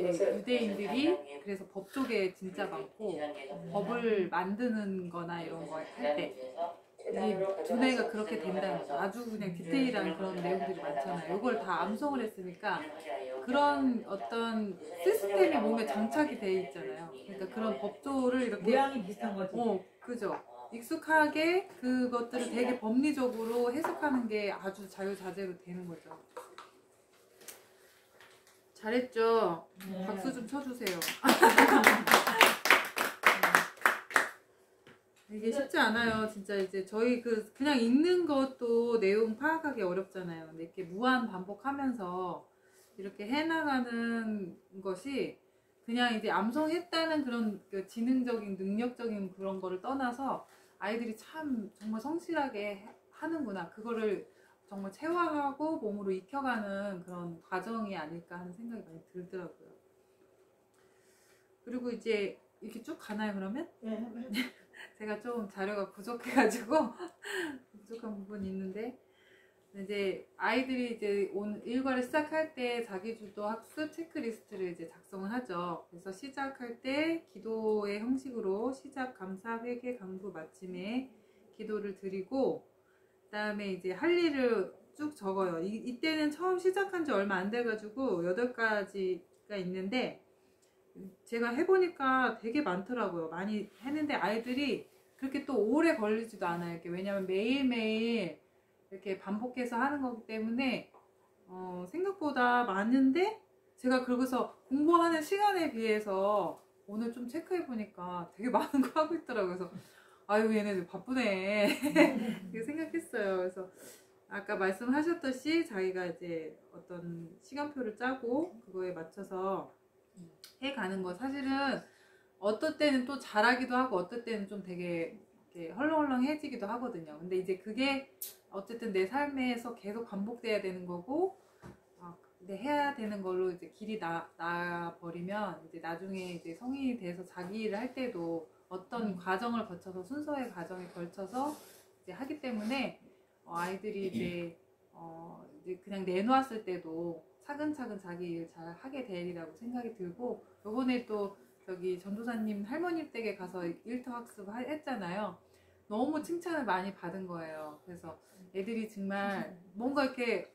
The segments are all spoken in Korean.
유대인들이 그래서 법 쪽에 진짜 많고 법을 만드는 거나 이런 거 할 때 이 두뇌가 그렇게 된다는 거죠. 아주 그냥 디테일한 그런 내용들이 많잖아요. 이걸 다 암송을 했으니까 그런 어떤 시스템이 몸에 장착이 돼 있잖아요. 그러니까 그런 법조를 이렇게 모양이 비슷한 거지. 그죠. 익숙하게 그것들을 되게 법리적으로 해석하는 게 아주 자유자재로 되는 거죠. 잘했죠? 네. 박수 좀 쳐주세요. 이게 쉽지 않아요. 진짜 이제 저희 그냥 읽는 것도 내용 파악하기 어렵잖아요. 근데 이렇게 무한 반복하면서 이렇게 해나가는 것이 그냥 이제 암송했다는 그런 그 지능적인 능력적인 그런 거를 떠나서 아이들이 참 정말 성실하게 하는구나. 그거를 정말 체화하고 몸으로 익혀가는 그런 과정이 아닐까 하는 생각이 많이 들더라고요. 그리고 이제 이렇게 쭉 가나요, 그러면? 네. 제가 좀 자료가 부족해가지고 부족한 부분이 있는데, 이제 아이들이 이제 오늘 일과를 시작할 때 자기주도 학습 체크리스트를 이제 작성을 하죠. 그래서 시작할 때 기도의 형식으로 시작, 감사, 회개, 강구, 마침에 기도를 드리고, 그 다음에 이제 할 일을 쭉 적어요. 이때는 처음 시작한 지 얼마 안 돼가지고 8가지가 있는데 제가 해보니까 되게 많더라고요. 많이 했는데 아이들이 그렇게 또 오래 걸리지도 않아요. 이렇게 왜냐면 매일매일 이렇게 반복해서 하는 거기 때문에 생각보다 많은데, 제가 그러고서 공부하는 시간에 비해서 오늘 좀 체크해보니까 되게 많은 거 하고 있더라고요. 그래서 아유, 얘네들 바쁘네 이렇게 생각했어요. 그래서 아까 말씀하셨듯이 자기가 이제 어떤 시간표를 짜고 그거에 맞춰서 해가는 거, 사실은 어떨 때는 또 잘하기도 하고 어떨 때는 좀 되게 이렇게 헐렁헐렁해지기도 하거든요. 근데 이제 그게 어쨌든 내 삶에서 계속 반복돼야 되는 거고, 근데 해야 되는 걸로 이제 길이 나버리면 이제 나중에 이제 성인이 돼서 자기 일을 할 때도 어떤 과정을 거쳐서 순서의 과정에 걸쳐서 이제 하기 때문에 아이들이 이제 그냥 내놓았을 때도 차근차근 자기 일 잘 하게 되리라고 생각이 들고, 요번에 또 저기 전도사님 할머님 댁에 가서 일터 학습 했잖아요. 너무 칭찬을 많이 받은 거예요. 그래서 애들이 정말 뭔가 이렇게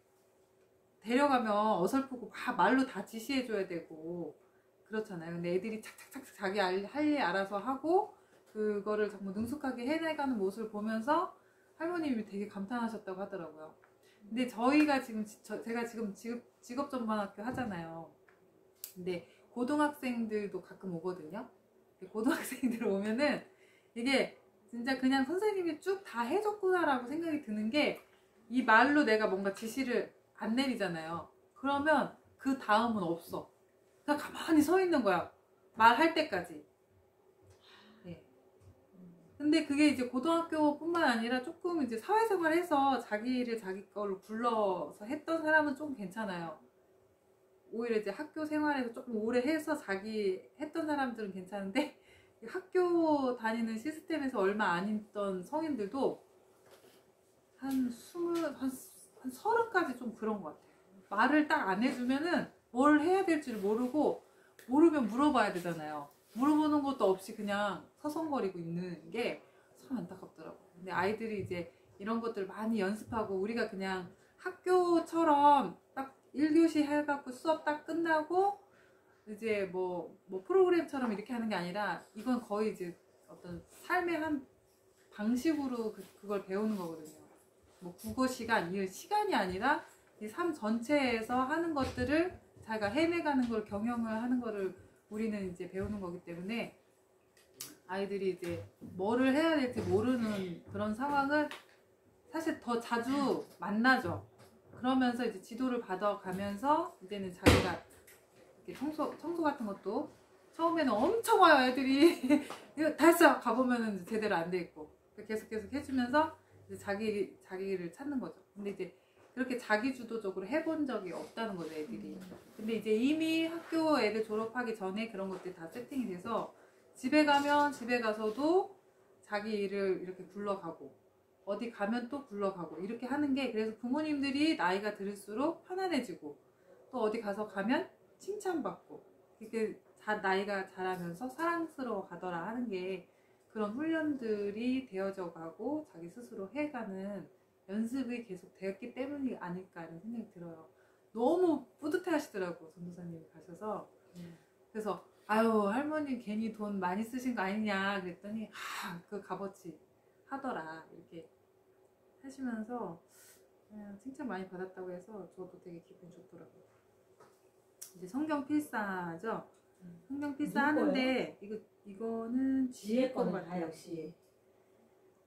데려가면 어설프고 막 말로 다 지시해줘야 되고 그렇잖아요. 근데 애들이 착착착 자기 할 일 알아서 하고 그거를 정말 능숙하게 해내가는 모습을 보면서 할머님이 되게 감탄하셨다고 하더라고요. 근데 저희가 지금 제가 지금 직업전반학교 하잖아요. 근데 고등학생들도 가끔 오거든요. 고등학생들 오면은 이게 진짜 그냥 선생님이 쭉 다 해줬구나라고 생각이 드는 게, 이 말로 내가 뭔가 지시를 안 내리잖아요. 그러면 그 다음은 없어. 그냥 가만히 서 있는 거야. 말할 때까지. 네. 근데 그게 이제 고등학교뿐만 아니라 조금 이제 사회생활해서 자기를 자기 걸로 불러서 했던 사람은 좀 괜찮아요. 오히려 이제 학교 생활에서 조금 오래 해서 자기 했던 사람들은 괜찮은데, 학교 다니는 시스템에서 얼마 안 있던 성인들도 한 30까지 좀 그런 것 같아요. 말을 딱 안 해주면은 뭘 해야 될지를 모르고, 모르면 물어봐야 되잖아요. 물어보는 것도 없이 그냥 서성거리고 있는 게 참 안타깝더라고요. 근데 아이들이 이제 이런 것들 많이 연습하고, 우리가 그냥 학교처럼 딱 1교시 해갖고 수업 딱 끝나고 이제 뭐 프로그램처럼 이렇게 하는 게 아니라, 이건 거의 이제 어떤 삶의 한 방식으로 그걸 배우는 거거든요. 뭐 국어 시간, 이 시간이 아니라 이 삶 전체에서 하는 것들을 자기가 해내가는 걸 경험을 하는 거를 우리는 이제 배우는 거기 때문에, 아이들이 이제 뭐를 해야 될지 모르는 그런 상황을 사실 더 자주 만나죠. 그러면서 이제 지도를 받아가면서 이제는 자기가 이렇게 청소 같은 것도 처음에는 엄청 와요, 애들이. 이거 다 했어! 가보면은 제대로 안 돼 있고. 계속 해주면서 이제 자기를 찾는 거죠. 근데 이제 그렇게 자기주도적으로 해본 적이 없다는 거죠, 애들이. 근데 이제 이미 학교 애들 졸업하기 전에 그런 것들이 다 세팅이 돼서, 집에 가면 집에 가서도 자기 일을 이렇게 굴러가고, 어디 가면 또 굴러가고, 이렇게 하는 게, 그래서 부모님들이 나이가 들을수록 편안해지고, 또 어디 가면 칭찬받고, 이렇게 나이가 자라면서 사랑스러워 가더라 하는 게 그런 훈련들이 되어져 가고 자기 스스로 해가는 연습이 계속 되었기 때문이 아닐까 이런 생각이 들어요. 너무 뿌듯해 하시더라고 전도사님이 가셔서. 그래서 아유 할머니 괜히 돈 많이 쓰신 거 아니냐 그랬더니 그 값어치 하더라 이렇게 하시면서 칭찬 많이 받았다고 해서 저도 되게 기분 좋더라고요. 이제 성경 필사죠. 성경 필사 하는데 이거는 지혜 거 같아요. 역시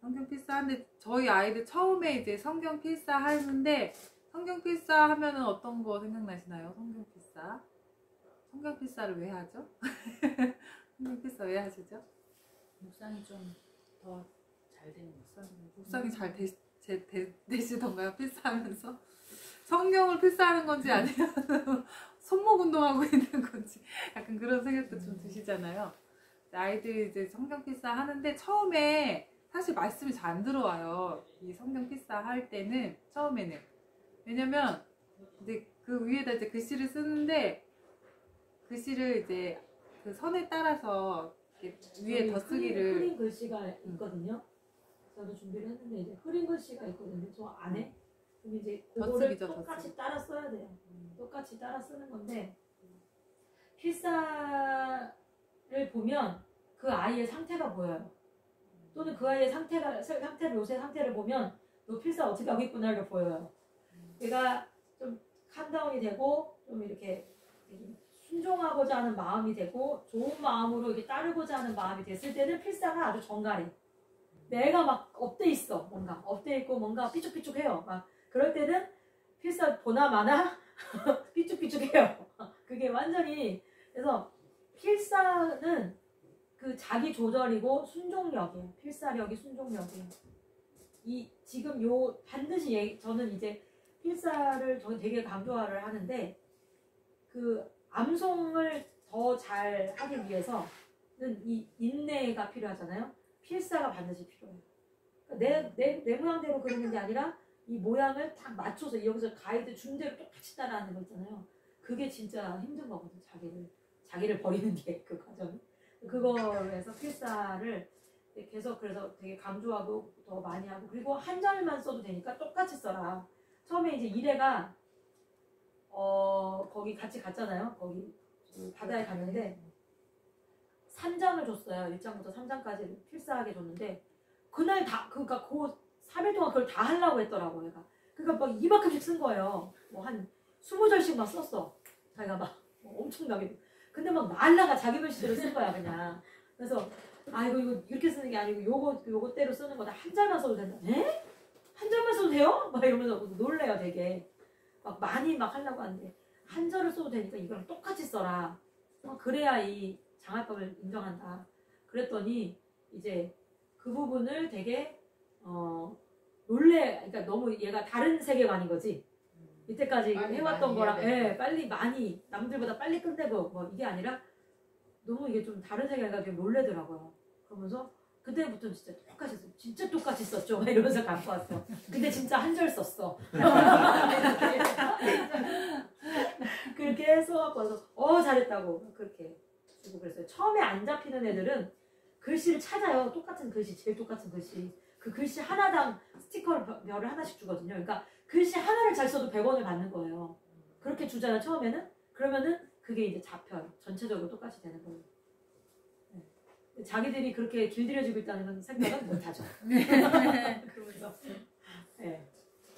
성경 필사 하는데 저희 아이들 처음에 이제 성경 필사 하는데 성경 필사 하면은 어떤 거 생각나시나요? 성경 필사. 성경 필사를 왜 하죠? 성경 필사 왜 하시죠? 묵상이 좀 더 잘 되는 묵상이 잘 되시던가요? 필사하면서? 성경을 필사하는 건지 아니면 손목 운동하고 있는 건지 약간 그런 생각도 좀 드시잖아요. 아이들 이제 성경 필사 하는데 처음에 사실 말씀이 잘 안 들어와요. 이 성경 필사 할 때는 처음에는 왜냐면 이제 그 위에다 이제 글씨를 쓰는데 글씨를 이제 그 선에 따라서 이렇게 위에 덧쓰기를 흐린 글씨가 있거든요. 저도 준비를 했는데 이제 흐린 글씨가 있거든요. 저 안에 그럼 이제 그거를 똑같이 따라 써야 돼요. 똑같이 따라 쓰는 건데 필사를 보면 그 아이의 상태가 보여요. 또는 그 아이의 상태를 요새 상태를 보면 너 필사 어떻게 하고 있구나를 보여요. 얘가 좀 캄다운이 되고 좀 이렇게 순종하고자 하는 마음이 되고 좋은 마음으로 이렇게 따르고자 하는 마음이 됐을 때는 필사가 아주 정갈해. 내가 막 업돼 있어. 뭔가 업돼 있고 뭔가 삐죽삐죽해요. 막 그럴 때는 필사 보나 마나 삐죽삐죽해요. 그게 완전히 그래서 필사는 그 자기 조절이고 순종력이에요. 필사력이 순종력이에요. 이 지금 요 반드시 저는 이제 필사를 저는 되게 강조를 하는데 그 암송을 더 잘 하기 위해서는 이 인내가 필요하잖아요. 필사가 반드시 필요해요. 그러니까 내 모양대로 그리는 게 아니라 이 모양을 딱 맞춰서 여기서 가이드 준 대로 똑같이 따라하는 거 있잖아요. 그게 진짜 힘든 거거든요. 자기를 버리는 게 그 과정이. 그거에서 필사를 계속 그래서 되게 강조하고 더 많이 하고 그리고 한 절만 써도 되니까 똑같이 써라. 처음에 이제 이래가 거기 같이 갔잖아요. 거기 바다에 갔는데 3장을 줬어요. 1장부터 3장까지 필사하게 줬는데 그날 그러니까 그 3일 동안 그걸 다 하려고 했더라고요. 그러니까 막 이만큼씩 쓴 거예요. 뭐 한 20절씩 막 썼어. 자기가 막 엄청나게. 근데 막 날라가 자기 글씨대로 쓴 거야 그냥. 그래서 이거 이렇게 쓰는 게 아니고 요거대로 쓰는 거다. 한 절만 써도 된다. 에? 한 절만 써도 돼요? 막 이러면서 놀래요 되게. 막 많이 막 하려고 하는데 한 절을 써도 되니까 이거랑 똑같이 써라. 그래야 이 장학금을 인정한다. 그랬더니 이제 그 부분을 되게 그러니까 너무 얘가 다른 세계관인 거지. 이때까지 해왔던 거랑 빨리 많이 남들보다 빨리 끝내고 뭐 이게 아니라 너무 이게 좀 다른 세계가 좀 놀래더라고요. 그러면서 그때부터 진짜 똑같이 썼죠. 이러면서 갖고 왔어. 근데 진짜 한 절 썼어. 그렇게 해서 잘했다고 그렇게 주고 그랬어요. 처음에 안 잡히는 애들은 글씨를 찾아요. 똑같은 글씨, 제일 똑같은 글씨. 그 글씨 하나당 스티커별을 하나씩 주거든요. 그러니까 글씨 하나를 잘 써도 100원을 받는 거예요. 그렇게 주잖아요. 처음에는. 그러면은 그게 이제 잡혀요. 전체적으로 똑같이 되는 거예요. 네. 자기들이 그렇게 길들여지고 있다는 건 생각은 못하죠. 그러면서 네.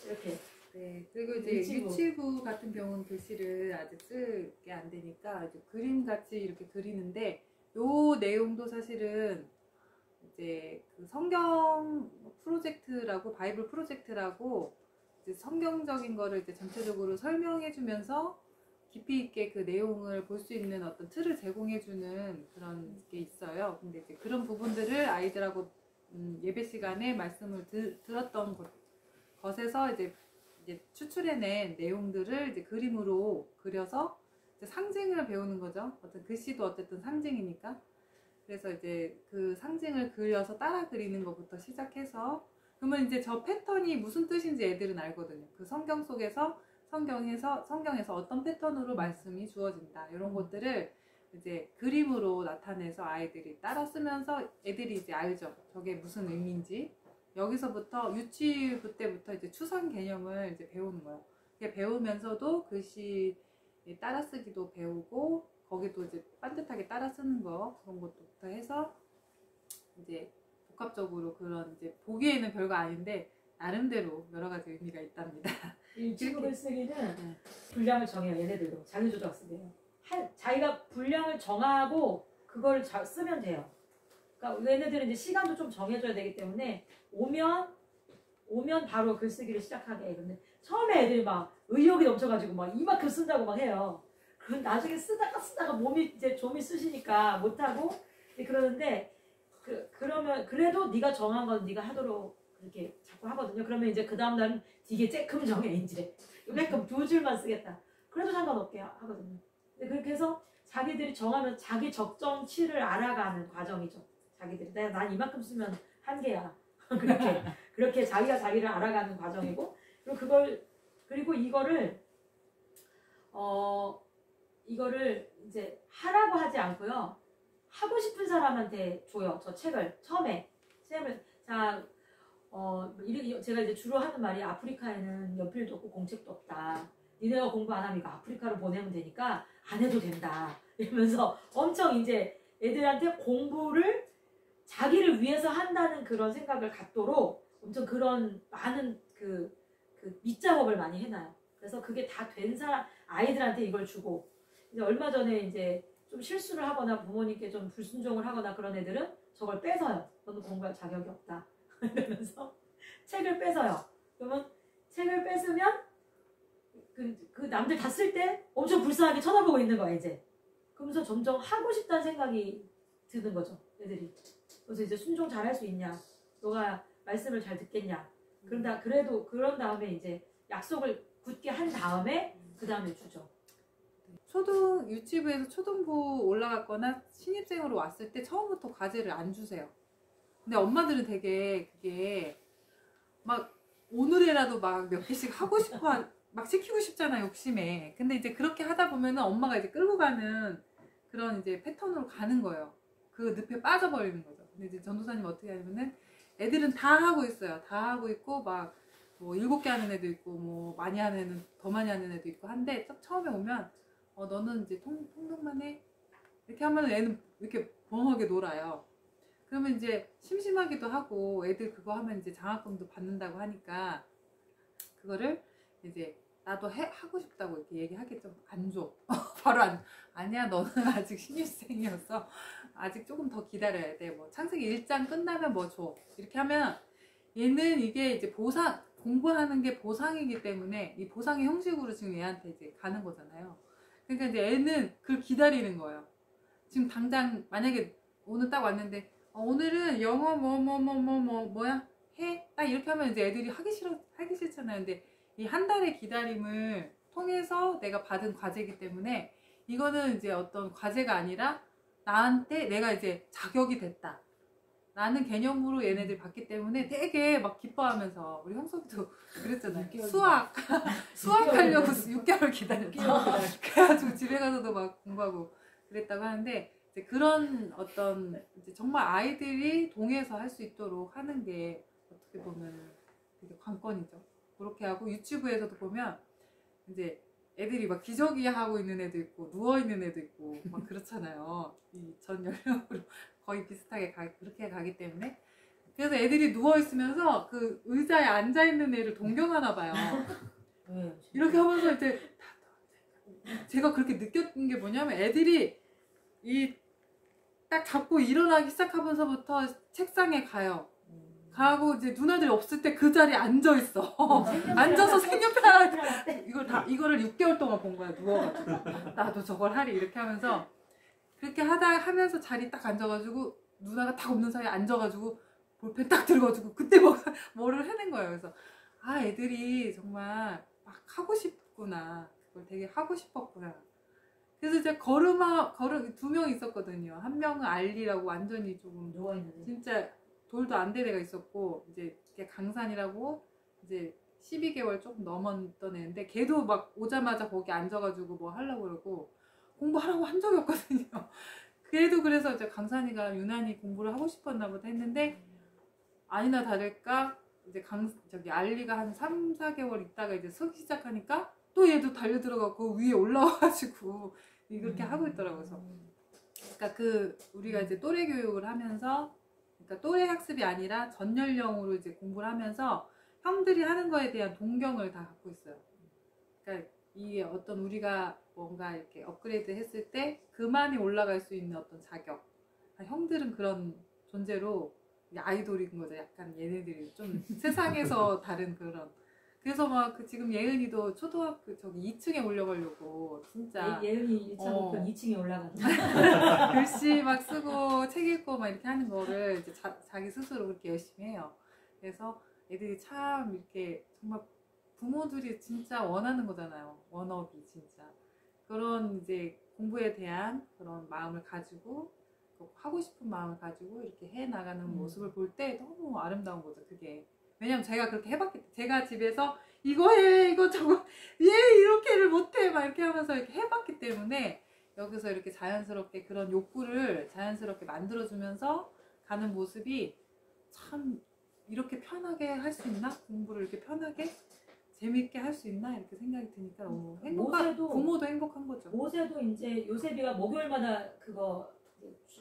이렇게. 네. 그리고 이제 유치부 같은 경우는 글씨를 아직 쓰게 안 되니까 이제 그림같이 이렇게 그리는데 요 내용도 사실은 이제 그 성경 프로젝트라고 바이블 프로젝트라고 이제 성경적인 거를 이제 전체적으로 설명해 주면서 깊이 있게 그 내용을 볼 수 있는 어떤 틀을 제공해 주는 그런 게 있어요. 근데 이제 그런 부분들을 아이들하고 예배 시간에 말씀을 들었던 것에서 이제 추출해낸 내용들을 이제 그림으로 그려서 이제 상징을 배우는 거죠. 어떤 글씨도 어쨌든 상징이니까. 그래서 이제 그 상징을 그려서 따라 그리는 것부터 시작해서 그러면 이제 저 패턴이 무슨 뜻인지 애들은 알거든요. 그 성경 속에서 성경에서 어떤 패턴으로 말씀이 주어진다. 이런 것들을 이제 그림으로 나타내서 아이들이 따라 쓰면서 애들이 이제 알죠. 저게 무슨 의미인지. 여기서부터 유치부 때부터 이제 추상 개념을 이제 배우는 거예요. 배우면서도 글씨 따라 쓰기도 배우고 거기도 이제 반듯하게 따라 쓰는 거 그런 것부터 해서 이제 복합적으로 그런 이제 보기에는 별거 아닌데 나름대로 여러 가지 의미가 있답니다. 유치부 글쓰기는 분량을 정해요. 얘네들도 자기조작 쓰게요. 자기가 분량을 정하고 그걸 쓰면 돼요. 그러니까 얘네들은 이제 시간도 좀 정해줘야 되기 때문에 오면 바로 글쓰기를 시작하게. 근데 처음에 애들이 막 의욕이 넘쳐가지고 막 이만큼 쓴다고 막 해요. 그럼 나중에 쓰다가 몸이 이제 좀이 쓰시니까 못하고 그러는데 그러면 그래도 네가 정한 건 네가 하도록 그렇게 자꾸 하거든요. 그러면 이제 그 다음날은 되게 쬐끔 정해. 이제 이만큼 2줄만 쓰겠다. 그래도 상관없게 하거든요. 근데 그렇게 해서 자기들이 정하면 자기 적정치를 알아가는 과정이죠. 자기들이 난 이만큼 쓰면 한계야. 그렇게 자기가 자기를 알아가는 과정이고, 그리고 이거를 이제 하라고 하지 않고요. 하고 싶은 사람한테 줘요. 저 책을 처음에 제가 이제 주로 하는 말이 아프리카에는 연필도 없고 공책도 없다. 니네가 공부 안 하면 이거 아프리카로 보내면 되니까 안 해도 된다. 이러면서 엄청 이제 애들한테 공부를 자기를 위해서 한다는 그런 생각을 갖도록 엄청 그런 많은 그 밑작업을 많이 해놔요. 그래서 그게 다 된 아이들한테 이걸 주고, 이제 얼마 전에 이제 좀 실수를 하거나 부모님께 좀 불순종을 하거나 그런 애들은 저걸 뺏어요. 너는 공부할 자격이 없다. 이러면서 책을 뺏어요. 그러면 책을 뺏으면 그 남들 다 쓸 때 엄청 불쌍하게 쳐다보고 있는 거야 이제. 그러면서 점점 하고 싶다는 생각이 드는 거죠 애들이. 그래서 이제 순종 잘 할 수 있냐, 너가 말씀을 잘 듣겠냐, 그런 다음에 이제 약속을 굳게 한 다음에 그 다음에 주죠. 유치부에서 초등부 올라갔거나 신입생으로 왔을 때 처음부터 과제를 안 주세요. 근데 엄마들은 되게 그게 막 오늘이라도 막 몇 개씩 하고 싶어 막 시키고 싶잖아, 욕심에. 근데 이제 그렇게 하다 보면은 엄마가 이제 끌고 가는 그런 이제 패턴으로 가는 거예요. 그 늪에 빠져버리는 거죠. 근데 이제 전도사님 어떻게 하냐면은 애들은 다 하고 있어요. 다 하고 있고 막 뭐 7개 하는 애도 있고 뭐 많이 하는 애는 더 많이 하는 애도 있고 한데 딱 처음에 오면 너는 이제 통독만 해 이렇게 하면 애는 이렇게 벙하게 놀아요. 그러면 이제 심심하기도 하고 애들 그거 하면 이제 장학금도 받는다고 하니까 그거를 이제 나도 하고 싶다고 이렇게 얘기하겠죠. 안 줘. 바로 아니야, 너는 아직 신입생이었어. 아직 조금 더 기다려야 돼. 뭐 창세기 1장 끝나면 뭐 줘. 이렇게 하면 얘는 이게 이제 공부하는 게 보상이기 때문에 이 보상의 형식으로 지금 얘한테 이제 가는 거잖아요. 그러니까 이제 애는 그걸 기다리는 거예요. 지금 당장 만약에 오늘 딱 왔는데 오늘은 영어 뭐야 해? 딱 이렇게 하면 이제 애들이 하기 싫잖아요. 근데 이 한 달의 기다림을 통해서 내가 받은 과제이기 때문에 이거는 이제 어떤 과제가 아니라 나한테 내가 이제 자격이 됐다 라는 개념으로 얘네들이 받기 때문에 되게 막 기뻐하면서, 우리 형석이도 그랬잖아요. 수학 하려고 6개월 기다렸죠. 그래가지고 집에 가서도 막 공부하고 그랬다고 하는데, 이제 그런 어떤 이제 정말 아이들이 동해서 할 수 있도록 하는 게 어떻게 보면 되게 관건이죠. 그렇게 하고 유치부에서도 보면 이제 애들이 막 기저귀 하고 있는 애도 있고 누워 있는 애도 있고 막 그렇잖아요. 이 전 연령으로 거의 비슷하게 그렇게 가기 때문에. 그래서 애들이 누워 있으면서 그 의자에 앉아 있는 애를 동경하나 봐요. 이렇게 하면서 이제 제가 그렇게 느꼈던 게 뭐냐면 애들이 딱 잡고 일어나기 시작하면서부터 책상에 가요. 가고 이제 누나들이 없을 때 그 자리에 앉아 있어. 앉아서 색연필 이거를 6개월 동안 본 거야, 누워가지고. 나도 저걸 하리 이렇게 하면서 그렇게 하면서 자리 딱 앉아가지고 누나가 딱 없는 사이에 앉아가지고 볼펜 딱 들어가지고 그때 뭐를 해낸 거예요. 그래서 애들이 정말 막 하고 싶구나, 그걸 되게 하고 싶었구나. 그래서 이제 걸음 2명 있었거든요. 한 명은 알리라고 완전히 조금 누워있는 진짜 돌도 안 될 애가 있었고, 이제 강산이라고 이제 12개월 조금 넘었던 애인데 걔도 막 오자마자 거기 앉아가지고 뭐 하려고 그러고 공부하라고 한 적이 없거든요. 그래도 그래서 이제 강산이가 유난히 공부를 하고 싶었나 보다 했는데 아니나 다를까 이제 저기 알리가 한 3, 4개월 있다가 이제 서기 시작하니까 또 얘도 달려 들어가고 위에 올라와가지고 이렇게 하고 있더라고요. 그래서 그러니까 우리가 이제 또래 교육을 하면서 그러니까 또래 학습이 아니라 전 연령으로 이제 공부를 하면서 형들이 하는 거에 대한 동경을 다 갖고 있어요. 그러니까 이게 어떤 우리가 뭔가 이렇게 업그레이드 했을 때 그만이 올라갈 수 있는 어떤 자격. 형들은 그런 존재로 아이돌인 거죠. 약간 얘네들이 좀 세상에서 다른 그런. 그래서 막 지금 예은이도 초등학교 저기 2층에 올려가려고 진짜 예은이 1차 목표 2층에 올라가는 글씨 막 쓰고 책 읽고 막 이렇게 하는 거를 이제 자기 스스로 그렇게 열심히 해요. 그래서 애들이 참 이렇게 정말 부모들이 진짜 원하는 거잖아요. 원업이 진짜 그런 이제 공부에 대한 그런 마음을 가지고 하고 싶은 마음을 가지고 이렇게 해 나가는 모습을 볼 때 너무 아름다운 거죠. 그게 왜냐면 제가 그렇게 제가 집에서 이거 해 이거 저거 얘 이렇게를 못해 막 이렇게 하면서 이렇게 해봤기 때문에 여기서 이렇게 자연스럽게 그런 욕구를 자연스럽게 만들어주면서 가는 모습이 참 이렇게 편하게 할 수 있나? 공부를 이렇게 편하게 재밌게 할 수 있나? 이렇게 생각이 드니까 너무 부모도 행복한 거죠. 모세도 이제 요셉이가 목요일마다 그거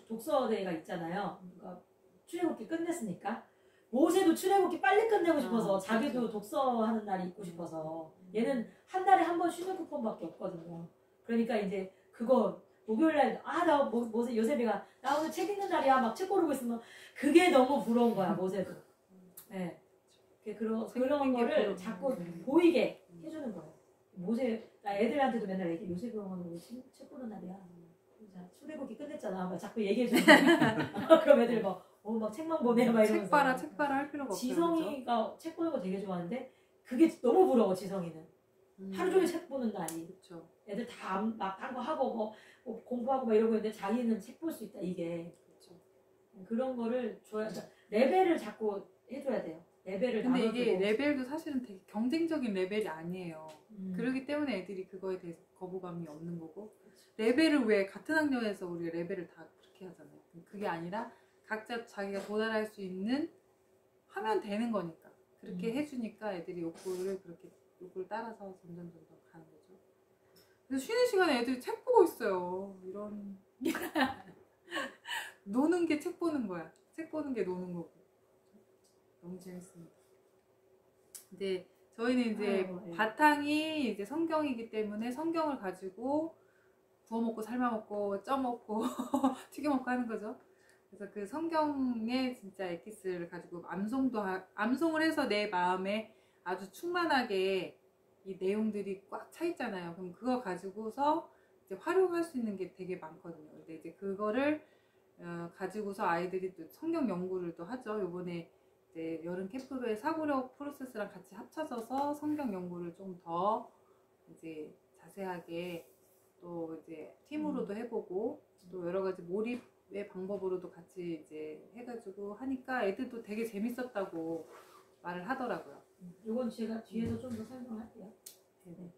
독서대회가 있잖아요. 그러니까 출애굽기 끝냈으니까 모세도 출애굽기 빨리 끝내고 싶어서 자기도 그렇죠. 독서하는 날이 있고 싶어서 얘는 한 달에 한 번 쉬는 쿠폰밖에 없거든요. 그러니까 이제 그거 목요일날 나 모세 요셉이가 나 오늘 책 읽는 날이야 막 책 고르고 있으면 그게 너무 부러운 거야 모세도. 네. 그런 거를 자꾸 보이게 해주는 거예요. 모세 나 애들한테도 맨날 얘기 요셉이 형은 오늘 책 보는 날이야. 출애굽기 끝냈잖아. 막 자꾸 얘기해 주는 거야. 그럼 애들 막 책만 보내 막 이러면서. 책 봐라 할 필요가 없어요. 지성이가 책 보는 거 되게 좋아하는데 그게 너무 부러워 지성이는. 하루 종일 책 보는 날이. 그쵸. 애들 다 막 딴 거 하고 뭐 공부하고 막 이러고 있는데 자기는 책 볼 수 있다 이게. 그쵸. 그런 거를 줘야 레벨을 자꾸 해줘야 돼요. 레벨을 근데 나눠주고. 이게 레벨도 사실은 되게 경쟁적인 레벨이 아니에요. 그렇기 때문에 애들이 그거에 대해서 거부감이 없는 거고 레벨을 왜 같은 학년에서 우리가 레벨을 다 그렇게 하잖아요. 그게 아니라 각자 자기가 도달할 수 있는 하면 되는 거니까 그렇게 해주니까 애들이 욕구를 따라서 점점 가는 거죠. 그래서 쉬는 시간에 애들이 책 보고 있어요. 이런 노는 게 책 보는 거야. 책 보는 게 노는 거고. 너무 재밌습니다. 근데 저희는 이제 바탕이 이제 성경이기 때문에 성경을 가지고 구워 먹고 삶아 먹고 쪄 먹고 튀겨 먹고 하는 거죠. 그래서 그 성경의 진짜 엑기스를 가지고 암송을 해서 내 마음에 아주 충만하게 이 내용들이 꽉 차 있잖아요. 그럼 그거 가지고서 이제 활용할 수 있는 게 되게 많거든요. 근데 이제 그거를 가지고서 아이들이 또 성경 연구를 또 하죠. 요번에 이제 여름 캠프의 사고력 프로세스랑 같이 합쳐져서 성경 연구를 좀 더 이제 자세하게 또 이제 팀으로도 해보고 또 여러 가지 몰입의 방법으로도 같이 이제 해가지고 하니까 애들도 되게 재밌었다고 말을 하더라고요. 이건 제가 뒤에서 좀 더 설명할게요. 네.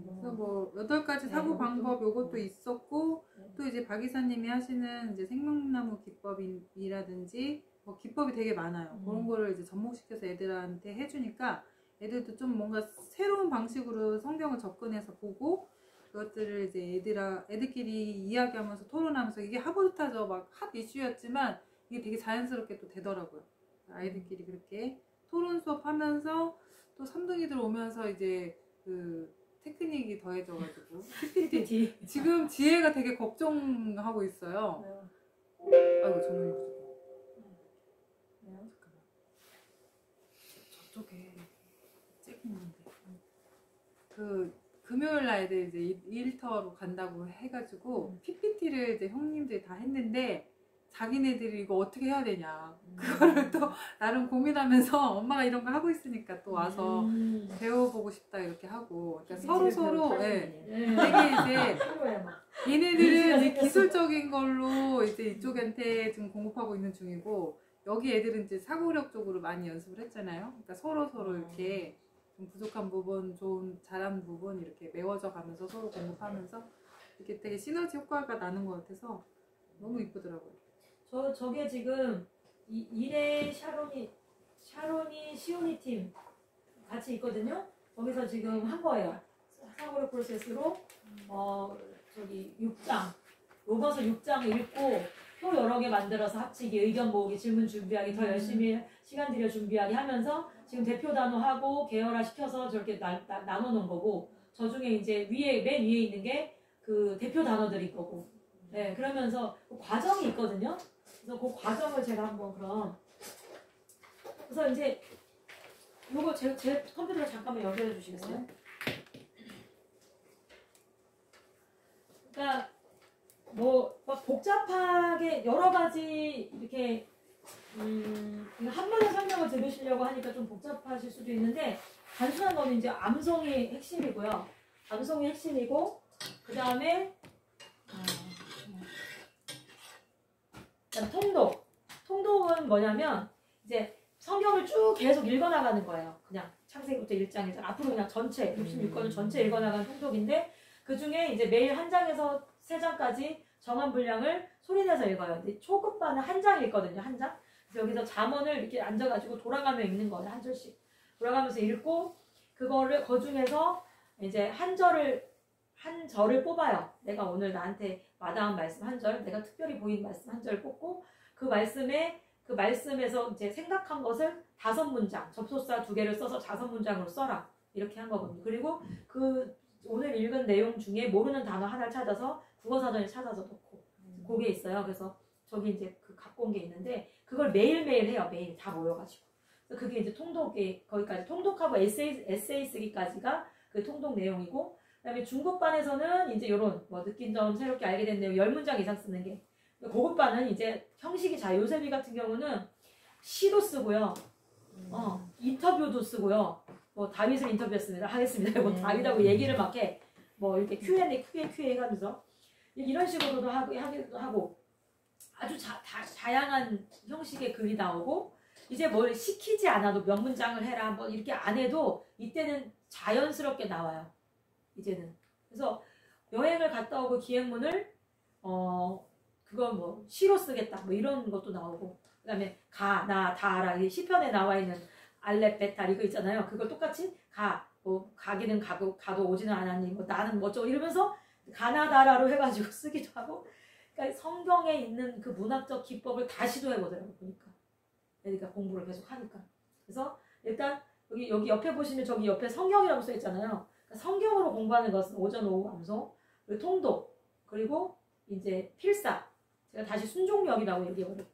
그래서 뭐 8가지 사고 방법 요것도 있었고 또 이제 박 이사님이 하시는 이제 생명나무 기법이라든지 뭐 기법이 되게 많아요. 그런 거를 이제 접목시켜서 애들한테 해주니까 애들도 좀 뭔가 새로운 방식으로 성경을 접근해서 보고 그것들을 이제 애들끼리 이야기하면서 토론하면서 이게 하버드타저 막 핫 이슈였지만 이게 되게 자연스럽게 또 되더라고요. 아이들끼리 그렇게 토론 수업하면서 또 3등이들 오면서 이제 그 테크닉이 더해져가지고 PPT 지금 지혜가 되게 걱정하고 있어요. 아이고 정말 잠깐만 저쪽에 잭이 있는데 그 금요일 날 애들 이제 일터로 간다고 해가지고 PPT를 이제 형님들이 다 했는데 자기네들이 이거 어떻게 해야 되냐 그거를 또 나름 고민하면서 엄마가 이런 거 하고 있으니까 또 와서 배워보고 싶다 이렇게 하고 그러니까 서로 되게 이제 얘네들은 이제 기술적인 걸로 이제 이쪽한테 지금 공급하고 있는 중이고 여기 애들은 이제 사고력 쪽으로 많이 연습을 했잖아요. 그러니까 서로 이렇게 좀 부족한 부분, 잘하는 부분 이렇게 메워져 가면서 서로 공급하면서 이렇게 되게 시너지 효과가 나는 것 같아서 너무 이쁘더라고요. 저게 지금 이래 샤론이 시오니 팀 같이 있거든요. 거기서 지금 한 거예요. 사고를 프로세스로 저기 6장 로버서 6장 읽고 표 여러 개 만들어서 합치기, 의견 모으기, 질문 준비하기, 더 열심히 시간 들여 준비하기 하면서 지금 대표 단어하고 계열화 시켜서 저렇게 나눠 놓은 거고, 저 중에 이제 맨 위에 있는 게 그 대표 단어들일 거고, 네, 그러면서 그 과정이 있거든요. 그래서 그 과정을 제가 한번 그래서 이제 요거 제 컴퓨터를 잠깐만 연결해 주시겠어요? 그러니까 막 복잡하게 여러 가지 이렇게 한 번에 설명을 들으시려고 하니까 좀 복잡하실 수도 있는데, 단순한 거는 이제 암송이 핵심이고요. 암송이 핵심이고, 그 다음에 통독은 뭐냐면 이제 성경을 쭉 계속 읽어나가는 거예요. 그냥 창세기부터 1장에서 앞으로 그냥 전체 66권을 전체 읽어나가는 통독인데, 그 중에 이제 매일 한 장에서 3장까지 정한 분량을 소리내서 읽어요. 근데 초급반은 한 장 읽거든요. 한 장. 그래서 여기서 잠언을 이렇게 앉아가지고 돌아가며 읽는 거예요. 한 절씩 돌아가면서 읽고, 그거를 그 중에서 이제 한 절을 뽑아요. 내가 오늘 나한테 와닿은 말씀 한 절, 내가 특별히 보인 말씀 한 절 뽑고, 그 말씀에서 이제 생각한 것을 5문장, 접속사 2개를 써서 5문장으로 써라. 이렇게 한 거거든요. 그리고 그 오늘 읽은 내용 중에 모르는 단어 하나를 찾아서 국어사전에 찾아서 넣고, 그게 있어요. 그래서 저기 이제 그 갖고 온 게 있는데, 그걸 매일매일 해요. 매일 다 모여가지고. 그래서 그게 이제 거기까지 통독하고 에세이 쓰기까지가 그 통독 내용이고, 그다음에 중급반에서는 이제 요런 느낀 점, 새롭게 알게 된 내용 10문장 이상 쓰는 게. 고급반은 이제 형식이 요셉이 같은 경우는 시도 쓰고요. 인터뷰도 쓰고요. 다윗을 하겠습니다. 다윗하고 얘기를 막 해. 이렇게 Q&A 해가면서 이런 식으로도 하고 아주 다양한 형식의 글이 나오고, 이제 뭘 시키지 않아도 몇 문장을 해라 이렇게 안 해도 이때는 자연스럽게 나와요. 이제는. 그래서 여행을 갔다 오고 기행문을 그건 시로 쓰겠다 이런 것도 나오고, 그 다음에 다라 시편에 나와 있는 알렙 베탈 이거 있잖아요. 그걸 똑같이 가기는 가도 오지는 않았니, 나는 어쩌고 이러면서 가나다라로 해가지고 쓰기도 하고. 그러니까 성경에 있는 그 문학적 기법을 다 시도해보더라고요. 그러니까 공부를 계속 하니까. 그래서 일단 여기 옆에 보시면 저기 옆에 성경이라고 써있잖아요. 그러니까 성경으로 공부하는 것은 오전 오후 암송, 그리고 통독, 그리고 이제 필사. 제가 다시 순종력이라고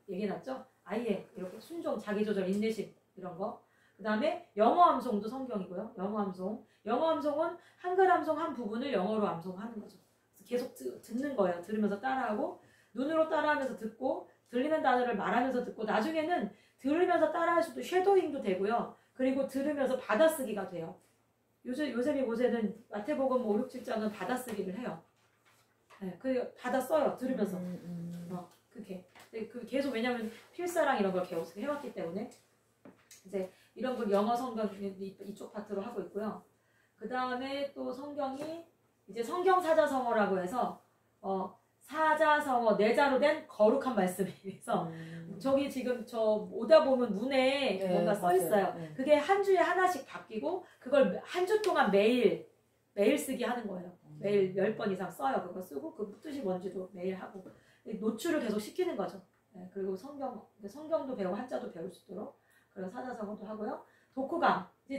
얘기해놨죠. 아예 이렇게 순종, 자기조절, 인내심 이런 거. 그 다음에 영어 암송도 성경이고요. 영어 암송은 한글 암송 한 부분을 영어로 암송하는 거죠. 계속 듣는 거예요. 들으면서 따라하고, 눈으로 따라하면서 듣고, 들리는 단어를 말하면서 듣고, 나중에는 들으면서 따라할 수도 쉐도잉도 되고요. 그리고 들으면서 받아쓰기가 돼요. 요셉이 모세는 마태복음 5, 6, 7장은 받아쓰기를 해요. 네, 받아 써요. 들으면서. 그게 계속, 왜냐면 필사랑 이런 걸 계속 해왔기 때문에 이제 이런 걸 영어 성경 이쪽 파트로 하고 있고요. 그 다음에 또 성경이 이제 성경 사자성어라고 해서 사자성어 4자로 된 거룩한 말씀이라서 저기 지금 오다 보면 문에 뭔가 써 있어요. 네. 그게 한 주에 하나씩 바뀌고, 그걸 한 주 동안 매일 쓰기 하는 거예요. 매일 10번 이상 써요. 그거 쓰고 그 뜻이 뭔지도 매일 하고 노출을 계속 시키는 거죠. 네, 그리고 성경도 배우고 한자도 배울 수 있도록 그런 사자성어도 하고요.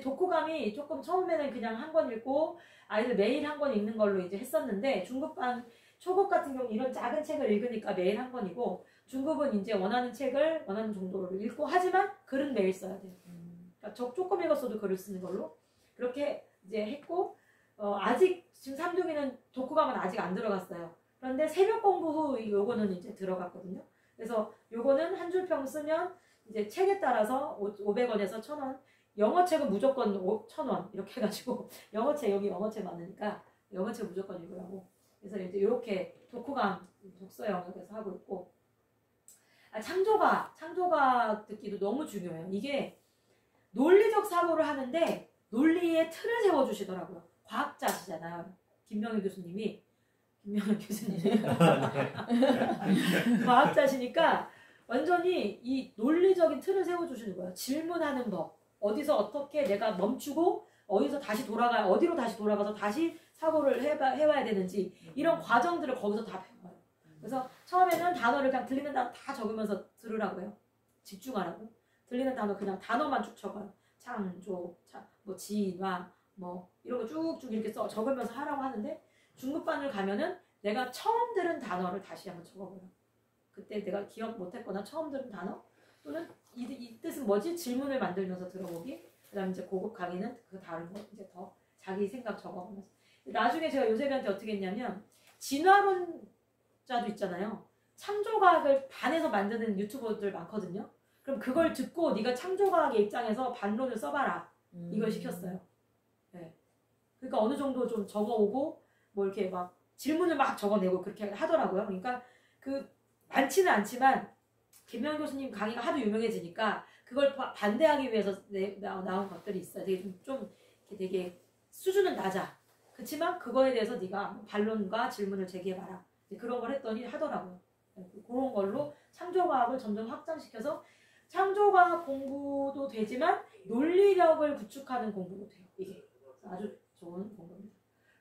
독후감이 조금 처음에는 그냥 한 권 읽고 아이들 매일 한 권 읽는 걸로 이제 했었는데, 중급반 초급 같은 경우 이런 작은 책을 읽으니까 매일 한 권이고, 중급은 이제 원하는 책을 원하는 정도로 읽고, 하지만 글은 매일 써야 돼요. 그러니까 조금 읽었어도 글을 쓰는 걸로 그렇게 이제 했고, 아직 지금 3등이는 독후감은 아직 안 들어갔어요. 그런데 새벽 공부 후 요거는 이제 들어갔거든요. 그래서 요거는 한 줄평 쓰면 이제 책에 따라서 500원에서 1000원, 영어책은 무조건 1000원 이렇게 해가지고, 여기 영어책 많으니까 영어책 무조건 읽으라고. 그래서 이제 이렇게 독후감 독서 영역에서 하고 있고, 창조가 듣기도 너무 중요해요. 이게 논리적 사고를 하는데 논리의 틀을 세워주시더라고요. 과학자시잖아요. 김명희 교수님이 유명한 교수님이에요. 과학자시니까 완전히 이 논리적인 틀을 세워주시는 거예요. 질문하는 법, 어디서 어떻게 내가 멈추고 어디로 다시 돌아가서 다시 사고를 해봐야 되는지 이런 과정들을 거기서 다 배워요. 그래서 처음에는 단어를 그냥 들리는 단어 다 적으면서 들으라고요. 집중하라고. 들리는 단어 그냥 단어만 쭉 적어요. 창조, 뭐 진화, 뭐 이런 거 쭉쭉 이렇게 적으면서 하라고 하는데 중급반을 가면은 내가 처음 들은 단어를 다시 한번 적어봐요. 그때 내가 기억 못했거나 처음 들은 단어 또는 이 뜻은 뭐지? 질문을 만들면서 들어보기. 그다음 이제 고급 강의는 그 다른 거 이제 더 자기 생각 적어보면서. 나중에 제가 요셉이한테 어떻게 했냐면 진화론자도 있잖아요. 창조과학을 반해서 만드는 유튜버들 많거든요. 그럼 그걸 듣고 네가 창조과학의 입장에서 반론을 써봐라. 이걸 시켰어요. 네. 그러니까 어느 정도 좀 적어오고 뭐 이렇게 막 질문을 막 적어내고 그렇게 하더라고요. 그러니까 그 많지는 않지만 김명 교수님 강의가 하도 유명해지니까 그걸 반대하기 위해서 나온 것들이 있어요. 되게 수준은 낮아. 그렇지만 그거에 대해서 네가 반론과 질문을 제기해봐라. 그런 걸 했더니 하더라고요. 그런 걸로 창조과학을 점점 확장시켜서 창조과학 공부도 되지만 논리력을 구축하는 공부도 돼요. 이게 아주 좋은 공부입니다.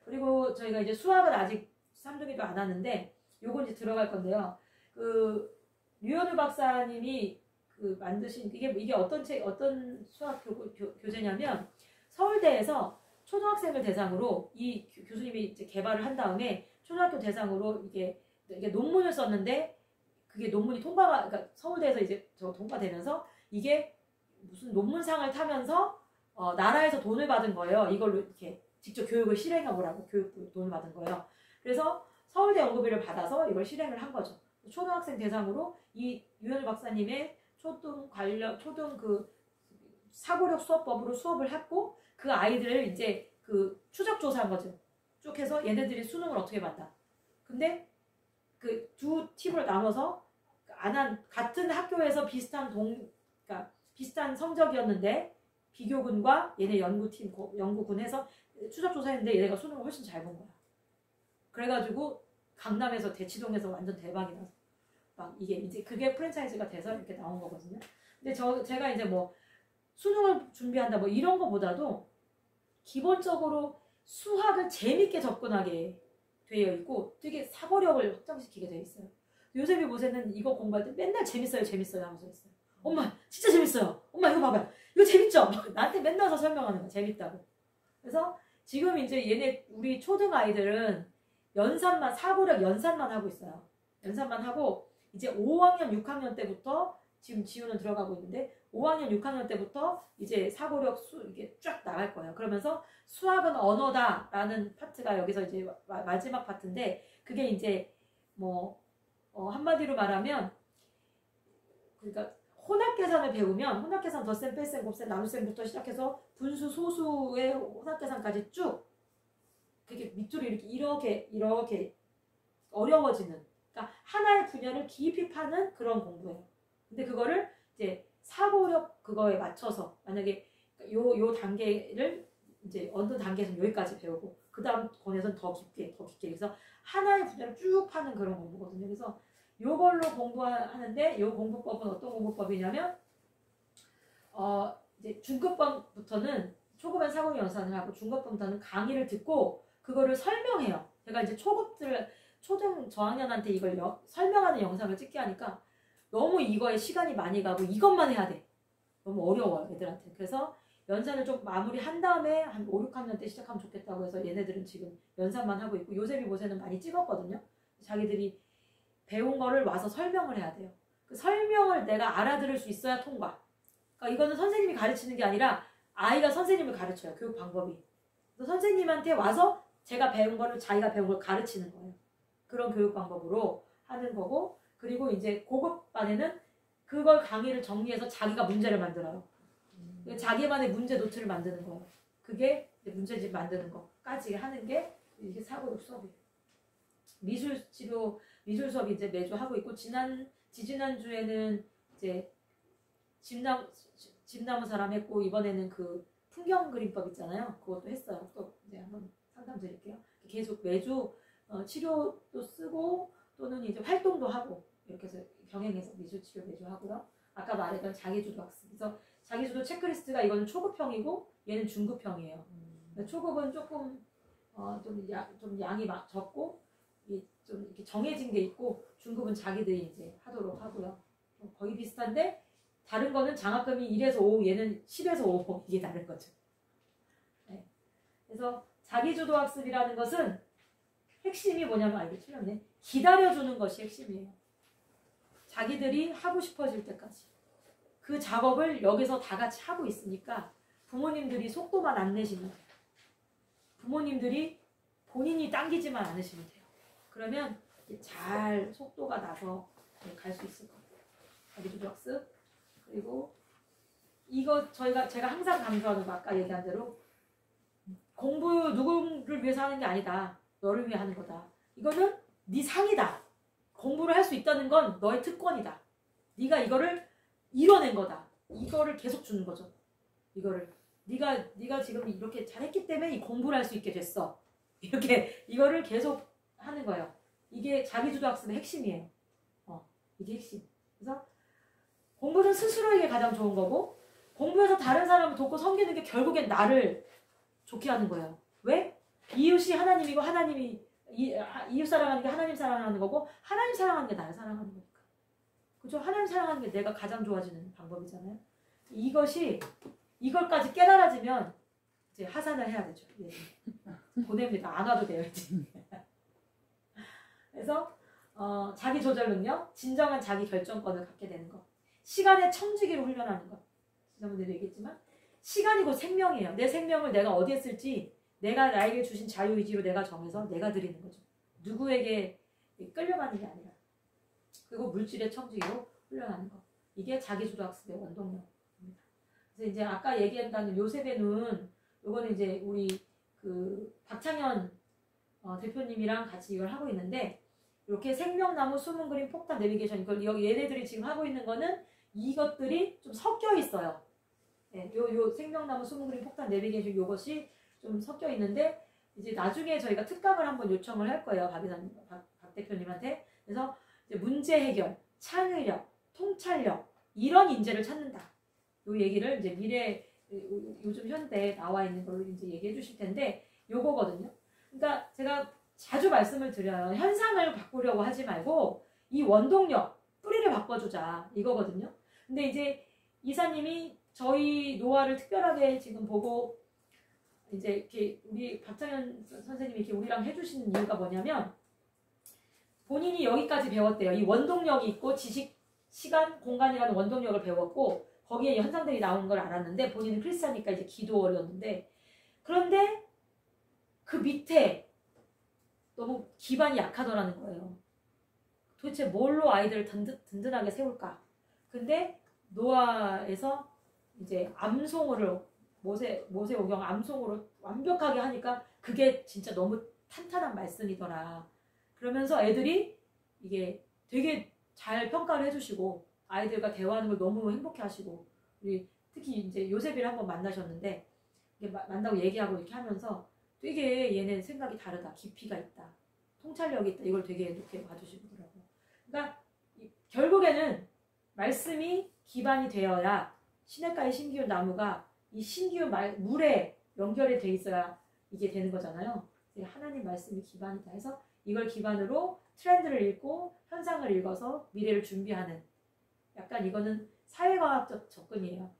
그리고 저희가 이제 수학은 아직 3등기도 안 하는데 요건 이제 들어갈 건데요. 그 류현우 박사님이 그 만드신 이게 어떤 수학 교재냐면 서울대에서 초등학생을 대상으로 이 교수님이 이제 개발을 한 다음에 초등학교 대상으로 이게 논문을 썼는데 그게 논문이 그러니까 서울대에서 이제 통과되면서 이게 무슨 논문상을 타면서 나라에서 돈을 받은 거예요. 이걸로 이렇게 직접 교육을 실행해 보라고 교육 돈을 받은 거예요. 그래서 서울대 연구비를 받아서 이걸 실행을 한 거죠. 초등학생 대상으로 이 유현우 박사님의 초등 그 사고력 수업법으로 수업을 했고 그 아이들을 이제 그 추적 조사한 거죠. 쭉 해서 얘네들이 수능을 어떻게 봤다. 근데 그 두 팀으로 나눠서 같은 학교에서 그러니까 비슷한 성적이었는데 비교군과 얘네 연구군 해서 추적 조사했는데 얘네가 수능을 훨씬 잘 본 거야. 그래가지고 강남에서 대치동에서 완전 대박이 나서 막 이게 이제 그게 프랜차이즈가 돼서 이렇게 나온 거거든요. 근데 제가 이제 뭐 수능을 준비한다 뭐 이런 거보다도 기본적으로 수학을 재밌게 접근하게 되어 있고 되게 사고력을 확장시키게 되어 있어요. 요셉이 모세는 이거 공부할 때 맨날 재밌어요 하면서 했어요. 엄마 진짜 재밌어요. 엄마 이거 봐봐요. 이거 재밌죠? 나한테 맨날 와서 설명하는 거 재밌다고. 그래서 지금 이제 얘네 우리 초등 아이들은 사고력 연산만 하고 있어요. 연산만 하고 이제 5학년 6학년 때부터 지금 지우는 들어가고 있는데 5학년 6학년 때부터 이제 사고력 이게 쫙 나갈 거예요. 그러면서 수학은 언어다라는 파트가 여기서 이제 마지막 파트인데 그게 이제 뭐 한마디로 말하면 그러니까 혼합계산을 배우면 혼합계산 덧셈, 뺄셈, 곱셈, 나눗셈부터 시작해서 분수, 소수의 혼합계산까지 쭉 그게 밑으로 이렇게 어려워지는 그러니까 하나의 분야를 깊이 파는 그런 공부예요. 근데 그거를 이제 사고력 그거에 맞춰서 만약에 요 단계를 이제 어느 단계에서 여기까지 배우고 그 다음 권에서는 더 깊게 그래서 하나의 분야를 쭉 파는 그런 공부거든요. 그래서 요걸로 공부하는데 요 공부법은 어떤 공부법이냐면 이제 중급반부터는 초급반 사고력 연산을 하고 중급반부터는 강의를 듣고 그거를 설명해요. 제가 이제 초등 저학년한테 이걸 설명하는 영상을 찍게 하니까 너무 이거에 시간이 많이 가고 이것만 해야 돼. 너무 어려워요 애들한테. 그래서 연산을 좀 마무리한 다음에 한 5, 6학년 때 시작하면 좋겠다고 해서 얘네들은 지금 연산만 하고 있고 요셉이 모세는 많이 찍었거든요. 자기들이 배운 거를 와서 설명을 해야 돼요. 그 설명을 내가 알아들을 수 있어야 통과. 그러니까 이거는 선생님이 가르치는 게 아니라 아이가 선생님을 가르쳐요. 교육 방법이. 그래서 선생님한테 와서 자기가 배운 걸 가르치는 거예요. 그런 교육 방법으로 하는 거고 그리고 이제 고급반에는 그걸 강의를 정리해서 자기가 문제를 만들어요. 자기만의 문제 노트를 만드는 거예요. 그게 문제집 만드는 거까지 하는 게 이게 사고력 수업이에요. 미술 수업이 이제 매주 하고 있고 지지난주에는 이제 집나무 사람 했고 이번에는 그 풍경 그림법 있잖아요. 그것도 했어요. 또 이제 한번 상담 드릴게요. 계속 매주 치료도 쓰고 또는 이제 활동도 하고 이렇게 해서 병행해서 미술 치료 매주 하고요. 아까 말했던 자기주도 학습. 그래서 자기주도 체크리스트가 이거는 초급형이고 얘는 중급형이에요. 초급은 조금 좀 양이 적고 좀 이렇게 정해진 게 있고 중급은 자기들이 이제 하도록 하고요. 거의 비슷한데 다른 거는 장학금이 1에서 5, 얘는 10에서 5 이게 다른 거죠. 네. 그래서 자기주도 학습이라는 것은 핵심이 뭐냐면 이거 틀렸네. 기다려주는 것이 핵심이에요. 자기들이 하고 싶어질 때까지. 그 작업을 여기서 다 같이 하고 있으니까 부모님들이 속도만 안 내시면 돼요. 부모님들이 본인이 당기지만 않으시면 돼요. 그러면 잘 속도가 나서 갈 수 있을 거예요. 자기주도 학습. 그리고 이거 제가 항상 강조하는 거 아까 얘기한 대로 공부 누구를 위해서 하는 게 아니다. 너를 위해 하는 거다. 이거는 네 상이다. 공부를 할 수 있다는 건 너의 특권이다. 네가 이거를 이뤄낸 거다. 이거를 계속 주는 거죠. 이거를 네가 지금 이렇게 잘했기 때문에 이 공부를 할 수 있게 됐어. 이렇게 이거를 계속 하는 거예요. 이게 자기주도 학습의 핵심이에요. 이게 핵심. 그래서 공부는 스스로에게 가장 좋은 거고 공부해서 다른 사람을 돕고 섬기는 게 결국엔 나를 좋게 하는 거예요. 왜? 이웃이 하나님이고 하나님이 이웃 사랑하는 게 하나님 사랑하는 거고 하나님 사랑하는 게 나를 사랑하는 거니까. 그렇죠? 하나님 사랑하는 게 내가 가장 좋아지는 방법이잖아요. 이걸까지 깨달아지면 이제 하산을 해야 되죠. 보냅니다. 안 와도 돼요. 이제. 그래서 자기 조절 능력, 진정한 자기 결정권을 갖게 되는 것. 시간의 청지기로 훈련하는 것. 지난번에도 얘기했지만 시간이 곧 생명이에요. 내 생명을 내가 어디에 쓸지 내가 나에게 주신 자유의지로 내가 정해서 내가 드리는 거죠. 누구에게 끌려가는 게 아니라. 그리고 물질의 청지기로 훈련하는 것. 이게 자기주도학습의 원동력입니다. 그래서 이제 아까 얘기했다는 요셉의 눈, 요거는 이제 우리 그 박창현 대표님이랑 같이 이걸 하고 있는데 이렇게 생명나무, 숨은 그림, 폭탄, 내비게이션 이걸 얘네들이 지금 하고 있는 거는 이것들이 좀 섞여 있어요. 네, 요 생명나무, 숨은 그림, 폭탄, 내비게이션 요것이 좀 섞여 있는데 이제 나중에 저희가 특강을 한번 요청을 할 거예요. 박 대표님한테. 그래서 이제 문제 해결, 창의력, 통찰력 이런 인재를 찾는다. 요 얘기를 이제 미래 요즘 현대에 나와 있는 걸로 이제 얘기해 주실 텐데 요거거든요. 그러니까 제가 자주 말씀을 드려요. 현상을 바꾸려고 하지 말고 이 원동력, 뿌리를 바꿔주자 이거거든요. 근데 이제 이사님이 저희 노화를 특별하게 지금 보고 이제 이렇게 우리 박창현 선생님이 이렇게 우리랑 해주시는 이유가 뭐냐면 본인이 여기까지 배웠대요. 이 원동력이 있고 지식, 시간, 공간이라는 원동력을 배웠고 거기에 현상들이 나오는 걸 알았는데 본인은 크리스찬이니까 이제 기도원이었는데 그런데 그 밑에 너무 기반이 약하더라는 거예요. 도대체 뭘로 아이들을 든든하게 세울까? 근데 노아에서 이제 암송어를 모세오경 암송으로 완벽하게 하니까 그게 진짜 너무 탄탄한 말씀이더라. 그러면서 애들이 이게 되게 잘 평가를 해주시고 아이들과 대화하는 걸 너무 행복해 하시고 우리 특히 이제 요셉이를 한번 만나셨는데 만나고 얘기하고 이렇게 하면서 되게 얘네 생각이 다르다. 깊이가 있다. 통찰력이 있다. 이걸 되게 이렇게 봐주시더라고요. 그러니까 결국에는 말씀이 기반이 되어야 시냇가의 신기운 나무가 이 신기운 물에 연결이 돼 있어야 이게 되는 거잖아요. 하나님 말씀이 기반이다 해서 이걸 기반으로 트렌드를 읽고 현상을 읽어서 미래를 준비하는 약간 이거는 사회과학적 접근이에요.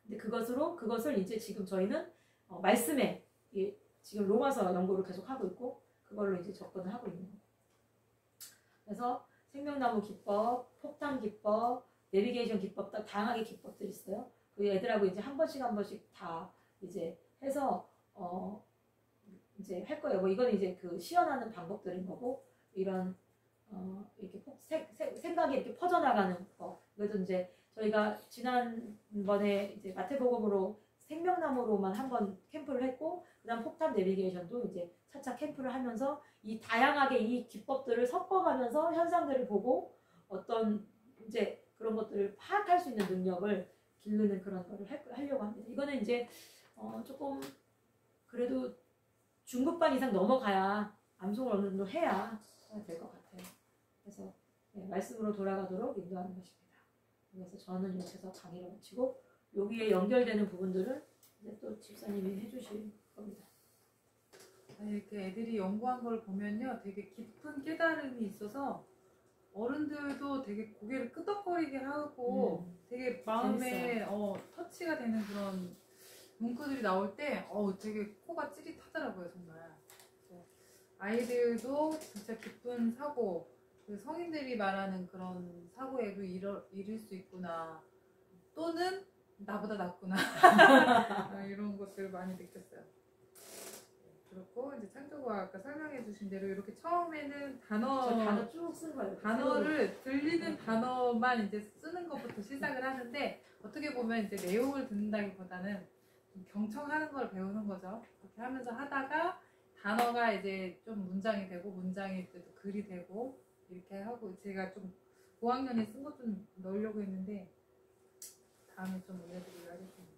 근데 그것을 이제 지금 저희는 말씀에 지금 로마서 연구를 계속 하고 있고 그걸로 이제 접근을 하고 있는 거예요. 그래서 생명나무 기법, 폭탄 기법, 내비게이션 기법 다양하게 기법들이 있어요. 그 애들하고 이제 한 번씩 다 이제 해서 이제 할 거예요. 뭐 이건 이제 그 시연하는 방법들인 거고 이런 이렇게 생각이 이렇게 퍼져나가는 거. 그래서 이제 저희가 지난번에 이제 마태복음으로 생명나무로만 한번 캠프를 했고 그다음 폭탄 내비게이션도 이제 차차 캠프를 하면서 이 다양하게 이 기법들을 섞어가면서 현상들을 보고 어떤 이제 그런 것들을 파악할 수 있는 능력을 기르는 그런 거를 하려고 합니다. 이거는 이제 조금 그래도 중급반 이상 넘어가야 암송을 어느 정도 해야 될 것 같아요. 그래서 말씀으로 돌아가도록 인도하는 것입니다. 그래서 저는 여기서 강의를 마치고 여기에 연결되는 부분들은 이제 또 집사님이 해주실 겁니다. 이렇게 애들이 연구한 걸 보면요, 되게 깊은 깨달음이 있어서 어른들도 되게 고개를 끄덕거리게 하고 되게 마음에 터치가 되는 그런 문구들이 나올 때 되게 코가 찌릿하더라고요, 정말. 아이들도 진짜 깊은 사고, 그 성인들이 말하는 그런 사고에도 이를 수 있구나, 또는 나보다 낫구나 이런 것들을 많이 느꼈어요. 그렇고 이제 창조가 아까 설명해 주신 대로 이렇게 처음에는 단어 쭉 쓴 거예요. 단어를 들리는 단어만 이제 쓰는 것부터 시작을 하는데, 어떻게 보면 이제 내용을 듣는다기보다는 좀 경청하는 걸 배우는 거죠. 그렇게 하면서 하다가 단어가 이제 좀 문장이 되고, 문장이 또 글이 되고, 이렇게 하고, 제가 좀 고학년에 쓴 것 좀 넣으려고 했는데 다음에 좀 올려드리려 하겠습니다.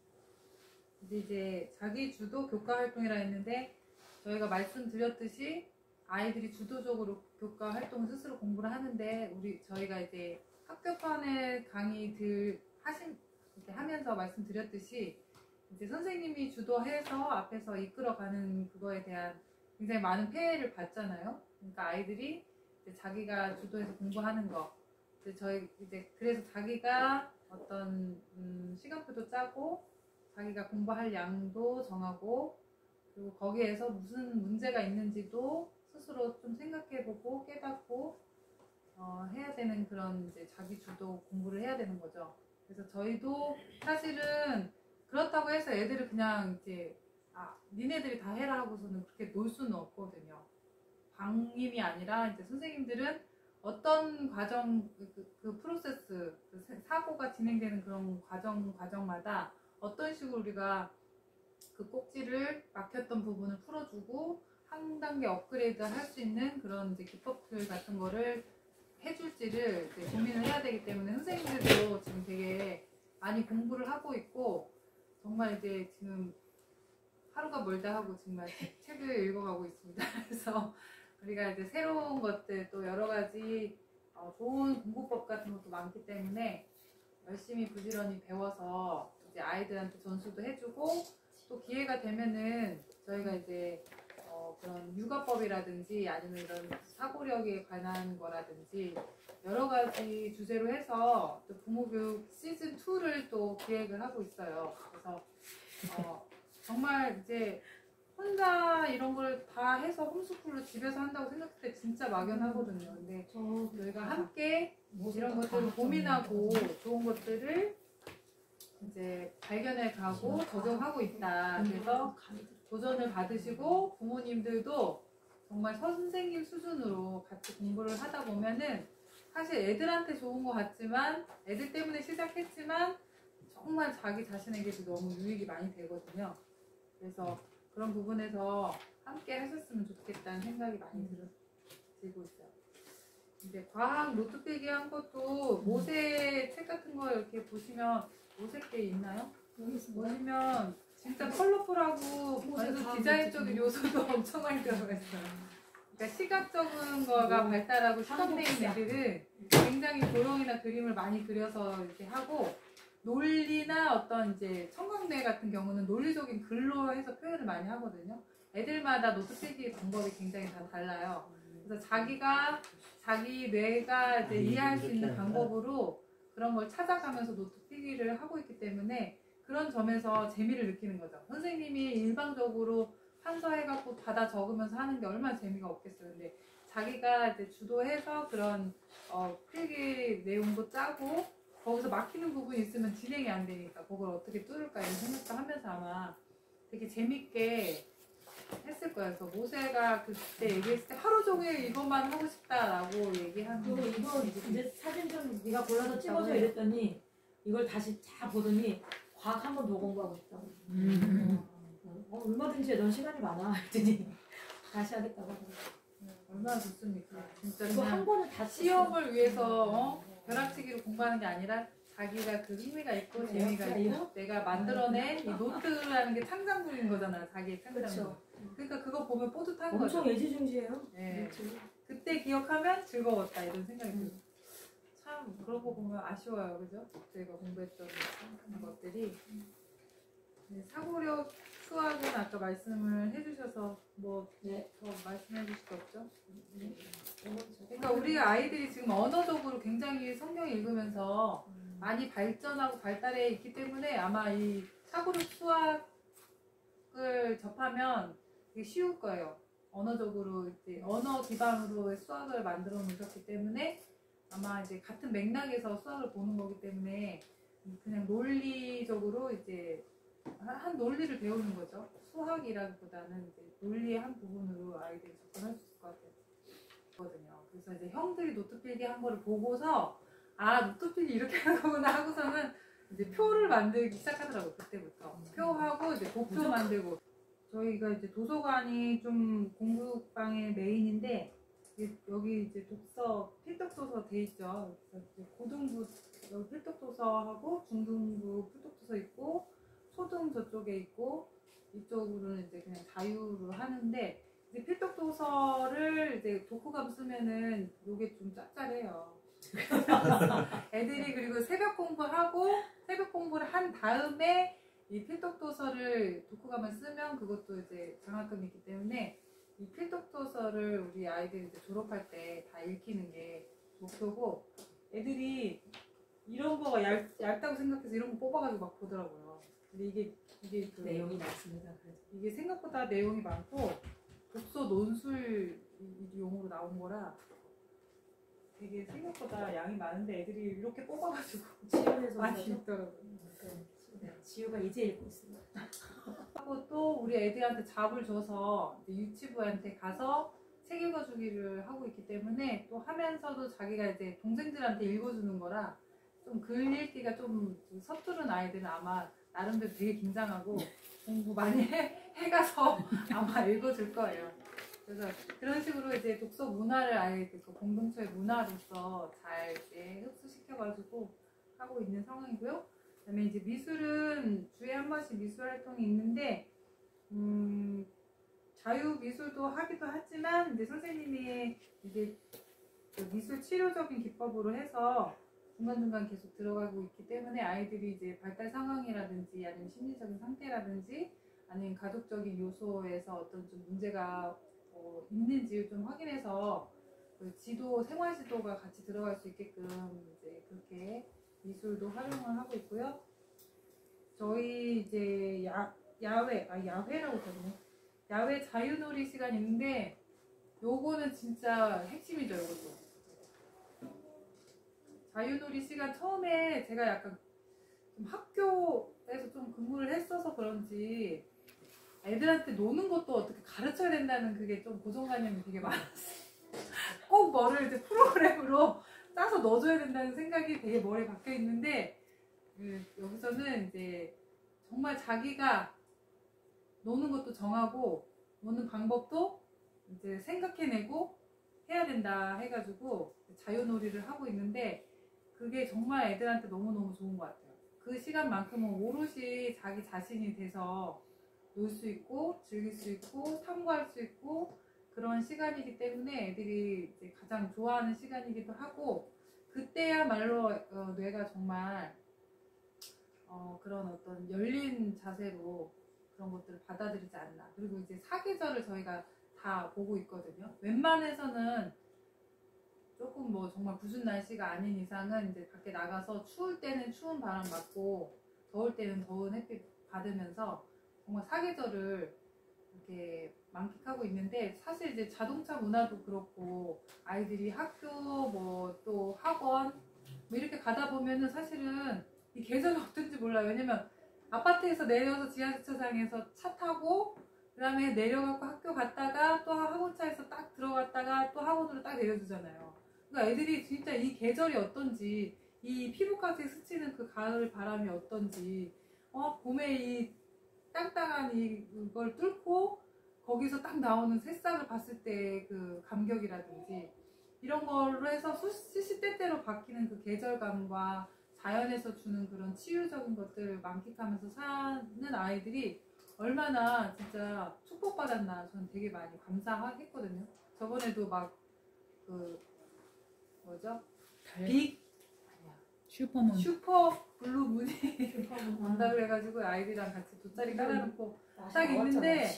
이제 자기 주도 교과 활동이라 했는데, 저희가 말씀드렸듯이 아이들이 주도적으로 교과 활동을 스스로 공부를 하는데, 저희가 이제 학교판의 강의들 이렇게 하면서 말씀드렸듯이 이제 선생님이 주도해서 앞에서 이끌어가는 그거에 대한 굉장히 많은 폐해를 받잖아요. 그러니까 아이들이 이제 자기가 주도해서 공부하는 거, 그래서 자기가 어떤 시간표도 짜고, 자기가 공부할 양도 정하고, 그리고 거기에서 무슨 문제가 있는지도 스스로 좀 생각해보고 깨닫고 해야 되는 그런 이제 자기 주도 공부를 해야 되는 거죠. 그래서 저희도 사실은 그렇다고 해서 애들을 그냥 이제 니네들이 다 해라 하고서는 그렇게 놓을 수는 없거든요. 방임이 아니라 이제 선생님들은 어떤 과정, 그 프로세스, 사고가 진행되는 그런 과정마다 어떤 식으로 우리가 그 꼭지를 막혔던 부분을 풀어주고 한 단계 업그레이드 할 수 있는 그런 이제 기법들 같은 거를 해줄지를 이제 고민을 해야 되기 때문에, 선생님들도 지금 되게 많이 공부를 하고 있고, 정말 이제 지금 하루가 멀다 하고 정말 책을 읽어가고 있습니다. 그래서 우리가 이제 새로운 것들, 또 여러 가지 좋은 공부법 같은 것도 많기 때문에 열심히 부지런히 배워서 이제 아이들한테 전수도 해주고, 또 기회가 되면은 저희가 이제 그런 육아법이라든지 아니면 이런 사고력에 관한 거라든지 여러 가지 주제로 해서 또 부모교육 시즌 2를 또 기획을 하고 있어요. 그래서 정말 이제 혼자 이런 걸 다 해서 홈스쿨로 집에서 한다고 생각할 때 진짜 막연하거든요. 근데 저희가 함께 이런 것들을 고민하고 좋은 것들을 이제 발견해 가고 적용하고 있다. 그래서 도전을 받으시고 부모님들도 정말 선생님 수준으로 같이 공부를 하다 보면은, 사실 애들한테 좋은 것 같지만, 애들 때문에 시작했지만 정말 자기 자신에게도 너무 유익이 많이 되거든요. 그래서 그런 부분에서 함께 하셨으면 좋겠다는 생각이 많이 들고 있어요. 이제 과학 노트 필기 한 것도 모세 책 같은 거 이렇게 보시면 모세 게 있나요? 보시면 진짜 컬러풀하고 완전 디자인적인 요소도 엄청 많이 들어가 있어요. 그러니까 시각적인 거가 발달하고 시각적인 애들은 굉장히 도형이나 그림을 많이 그려서 이렇게 하고, 논리나 어떤 이제 청강대 같은 경우는 논리적인 글로 해서 표현을 많이 하거든요. 애들마다 노트 필기 방법이 굉장히 다 달라요. 그래서 자기 뇌가 이제 이해할 수 있는 방법으로 그런 걸 찾아가면서 노트 필기를 하고 있기 때문에 그런 점에서 재미를 느끼는 거죠. 선생님이 일방적으로 판서해갖고 받아 적으면서 하는 게 얼마나 재미가 없겠어요. 근데 자기가 이제 주도해서 그런 필기 내용도 짜고, 거기서 막히는 부분이 있으면 진행이 안 되니까 그걸 어떻게 뚫을까 이런 생각도 하면서 아마 되게 재밌게 했을 거예요. 그래서 모세가 그때 얘기했을 때 하루 종일 이것만 하고 싶다라고 얘기하는 거. 이거 이제 사진 좀 네가 골라서 찍어줘 이랬더니 이걸 다시 다 보더니 과학 한 번 더 공부하고 싶다고. 얼마든지 넌 시간이 많아 했더니 다시 하겠다고 하더라고. 얼마나 좋습니까? 진짜 이거 한 번은 다 시험을 위해서 벼락치기로 공부하는 게 아니라 자기가 그 흥미가 있고 그래요? 재미가 그래요? 있고 내가 만들어낸 이 노트라는 게 창작물인 거잖아요. 자기의 창작물. 그렇죠. 그러니까 그거 보면 뿌듯한 엄청 거죠. 애지중지예요. 네. 그렇죠. 그때 기억하면 즐거웠다 이런 생각이 들어요. 참 그런 거 보면 아쉬워요, 그죠? 저희가 공부했던 것들이. 네, 사고력 수학은 아까 말씀을 해주셔서 뭐 더 네. 말씀해 주실 거 없죠? 네. 그러니까 우리가 아이들이 지금 언어적으로 굉장히 성경 읽으면서 많이 발전하고 발달해 있기 때문에 아마 이 사고력 수학을 접하면 되게 쉬울 거예요. 언어적으로 이제 언어 기반으로의 수학을 만들어 놓으셨기 때문에 아마 이제 같은 맥락에서 수학을 보는 거기 때문에 그냥 논리적으로 이제 한 논리를 배우는 거죠. 수학이라기보다는 이제 논리의 한 부분으로 아이들이 접근할 수 있을 것 같아요. 그래서 이제 형들이 노트 필기 한 거를 보고서 아 노트 필기 이렇게 하는 거구나 하고서는 이제 표를 만들기 시작하더라고요. 그때부터 표하고 이제 도표 만들고 저희가 이제 도서관이 좀 공부방의 메인인데 여기 이제 독서 필독도서 돼 있죠. 그래서 이제 고등부 여기 필독도서하고 중등부 필독도서 있고 초등 저쪽에 있고 이쪽으로는 이제 그냥 자유로 하는데 이제 필독도서를 이제 독후감 쓰면은 요게 좀 짭짤해요. 애들이 그리고 새벽 공부를 한 다음에 이 필독도서를 독후감을 쓰면 그것도 이제 장학금이 있기 때문에 이 필독도서를 우리 아이들이 이제 졸업할 때 다 읽히는 게 목표고 애들이 이런 거가 얇다고 생각해서 이런 거 뽑아가지고 막 보더라고요. 근데 이게 그 내용이 많습니다. 이게 생각보다 내용이 많고 독서 논술 용으로 나온 거라 되게 생각보다 양이 많은데 애들이 이렇게 뽑아가지고 지연에서 많이 읽더라고요. 네, 지우가 이제 읽고 있습니다. 하고 또 우리 애들한테 잡을 줘서 유치부한테 가서 책 읽어주기를 하고 있기 때문에 또 하면서도 자기가 이제 동생들한테 읽어주는 거라 좀 글 읽기가 좀 서투른 아이들은 아마 나름대로 되게 긴장하고 공부 많이 해가서 아마 읽어줄 거예요. 그래서 그런 식으로 이제 독서 문화를 아예 그 공동체의 문화로서 잘 이제 흡수시켜가지고 하고 있는 상황이고요. 그다음에 이제 미술은 주에 한 번씩 미술 활동이 있는데 자유 미술도 하기도 하지만 이제 선생님이 이제 그 미술 치료적인 기법으로 해서 중간중간 계속 들어가고 있기 때문에 아이들이 이제 발달 상황이라든지 아니면 심리적인 상태라든지 아니면 가족적인 요소에서 어떤 좀 문제가 있는지 좀 확인해서 그 지도, 생활 지도가 같이 들어갈 수 있게끔 이제 그렇게 미술도 활용을 하고 있고요. 저희 이제 야외라고 하거든요. 야외 자유놀이 시간이 있는데 요거는 진짜 핵심이죠. 요것도 자유놀이 시간 처음에 제가 약간 좀 학교에서 좀 근무를 했어서 그런지 애들한테 노는 것도 어떻게 가르쳐야 된다는 그게 좀 고정관념이 되게 많았어요. 꼭 뭐를 이제 프로그램으로 짜서 넣어줘야 된다는 생각이 되게 머리에 박혀 있는데 여기서는 이제 정말 자기가 노는 것도 정하고 노는 방법도 이제 생각해내고 해야 된다 해가지고 자유놀이를 하고 있는데 그게 정말 애들한테 너무너무 좋은 것 같아요. 그 시간만큼은 오롯이 자기 자신이 돼서 놀 수 있고 즐길 수 있고 탐구할 수 있고 그런 시간이기 때문에 애들이 이제 가장 좋아하는 시간이기도 하고 그때야말로 뇌가 정말 그런 어떤 열린 자세로 그런 것들을 받아들이지 않나. 그리고 이제 사계절을 저희가 다 보고 있거든요. 웬만해서는 조금 뭐 정말 굿은 날씨가 아닌 이상은 이제 밖에 나가서 추울 때는 추운 바람 맞고 더울 때는 더운 햇빛 받으면서 정말 사계절을 이렇게 만끽하고 있는데 사실 이제 자동차 문화도 그렇고 아이들이 학교 뭐 또 학원 뭐 이렇게 가다 보면은 사실은 이 계절이 어떤지 몰라요. 왜냐면 아파트에서 내려서 지하주차장에서 차 타고 그 다음에 내려가고 학교 갔다가 또 학원차에서 딱 들어갔다가 또 학원으로 딱 내려주잖아요. 그러니까 애들이 진짜 이 계절이 어떤지 이 피부까지 스치는 그 가을 바람이 어떤지 봄에 이 땅땅한 이걸 뚫고 거기서 딱 나오는 새싹을 봤을 때 그 감격이라든지 이런 걸로 해서 시시때때로 바뀌는 그 계절감과 자연에서 주는 그런 치유적인 것들을 만끽하면서 사는 아이들이 얼마나 진짜 축복받았나 저는 되게 많이 감사했거든요. 저번에도 막 그 뭐죠? 빅 슈퍼문. 슈퍼 블루 문이 온다 그래가지고 아이들이랑 같이 돗자리 깔아놓고 딱 있는데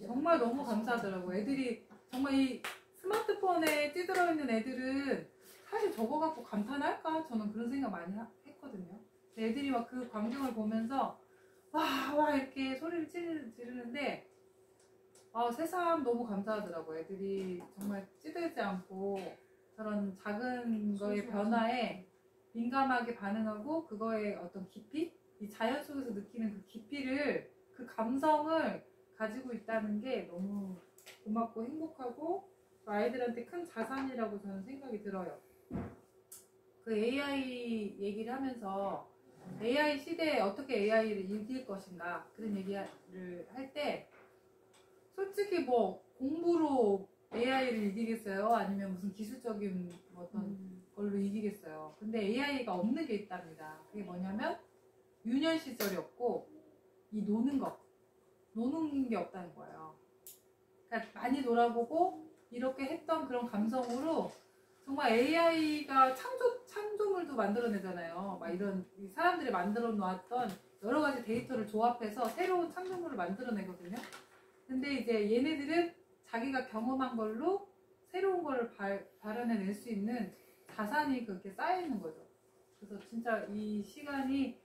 정말 너무 감사하더라고요. 애들이 정말 이 스마트폰에 찌들어 있는 애들은 사실 저거 갖고 감탄할까? 저는 그런 생각 많이 했거든요. 애들이 막 그 광경을 보면서 와 이렇게 소리를 지르는데 세상 너무 감사하더라고요. 애들이 정말 찌들지 않고 저런 작은 거의 변화에 민감하게 반응하고 그거의 어떤 깊이? 이 자연 속에서 느끼는 그 깊이를, 그 감성을 가지고 있다는 게 너무 고맙고 행복하고 아이들한테 큰 자산이라고 저는 생각이 들어요. 그 AI 얘기를 하면서 AI 시대에 어떻게 AI를 이길 것인가 그런 얘기를 할 때 솔직히 뭐 공부로 AI를 이기겠어요? 아니면 무슨 기술적인 어떤 걸로 이기겠어요? 근데 AI가 없는 게 있답니다. 그게 뭐냐면 유년 시절이 없고 이 노는 게 없다는 거예요. 그러니까 많이 돌아보고 이렇게 했던 그런 감성으로 정말 AI가 창조물도 만들어내잖아요. 막 이런 사람들이 만들어 놓았던 여러 가지 데이터를 조합해서 새로운 창조물을 만들어내거든요. 근데 이제 얘네들은 자기가 경험한 걸로 새로운 거를 발현해낼 수 있는 자산이 그렇게 쌓여있는 거죠. 그래서 진짜 이 시간이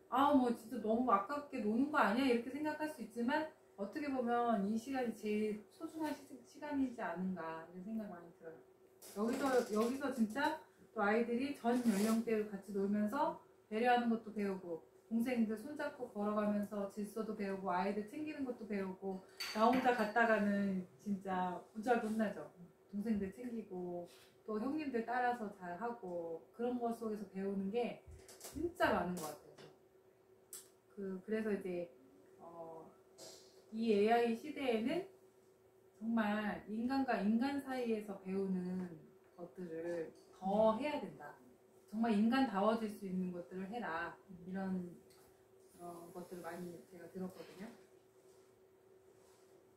뭐 진짜 너무 아깝게 노는 거 아니야? 이렇게 생각할 수 있지만 어떻게 보면 이 시간이 제일 소중한 시간이지 않은가 이런 생각 많이 들어요. 여기서 진짜 또 아이들이 전 연령대로 같이 놀면서 배려하는 것도 배우고 동생들 손잡고 걸어가면서 질서도 배우고 아이들 챙기는 것도 배우고 나 혼자 갔다가는 진짜 부자도 혼나죠. 동생들 챙기고 또 형님들 따라서 잘하고 그런 것 속에서 배우는 게 진짜 많은 것 같아요. 그래서 이제 이 AI 시대에는 정말 인간과 인간 사이에서 배우는 것들을 더 해야 된다. 정말 인간다워질 수 있는 것들을 해라. 이런 것들을 많이 제가 들었거든요.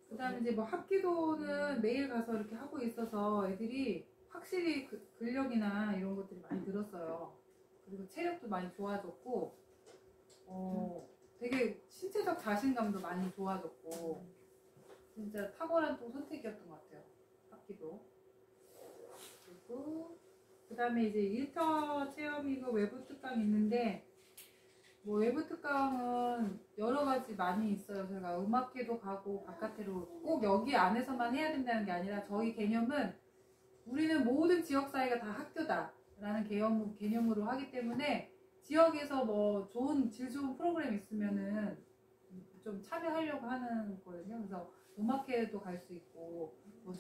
그 다음에 이제 뭐 합기도는 매일 가서 이렇게 하고 있어서 애들이 확실히 근력이나 이런 것들이 많이 늘었어요. 그리고 체력도 많이 좋아졌고, 되게 신체적 자신감도 많이 좋아졌고, 진짜 탁월한 또 선택이었던 것 같아요. 합기도. 그리고 그 다음에 이제 1차 체험이고 외부 특강이 있는데, 뭐 외부 특강은 여러 가지 많이 있어요. 저희가 음악회도 가고 바깥으로 꼭 여기 안에서만 해야 된다는 게 아니라 저희 개념은 우리는 모든 지역사회가 다 학교다라는 개념으로 하기 때문에 지역에서 뭐 질 좋은 프로그램 있으면은 좀 참여하려고 하는 거거든요. 그래서 음악회도 갈 수 있고 뭐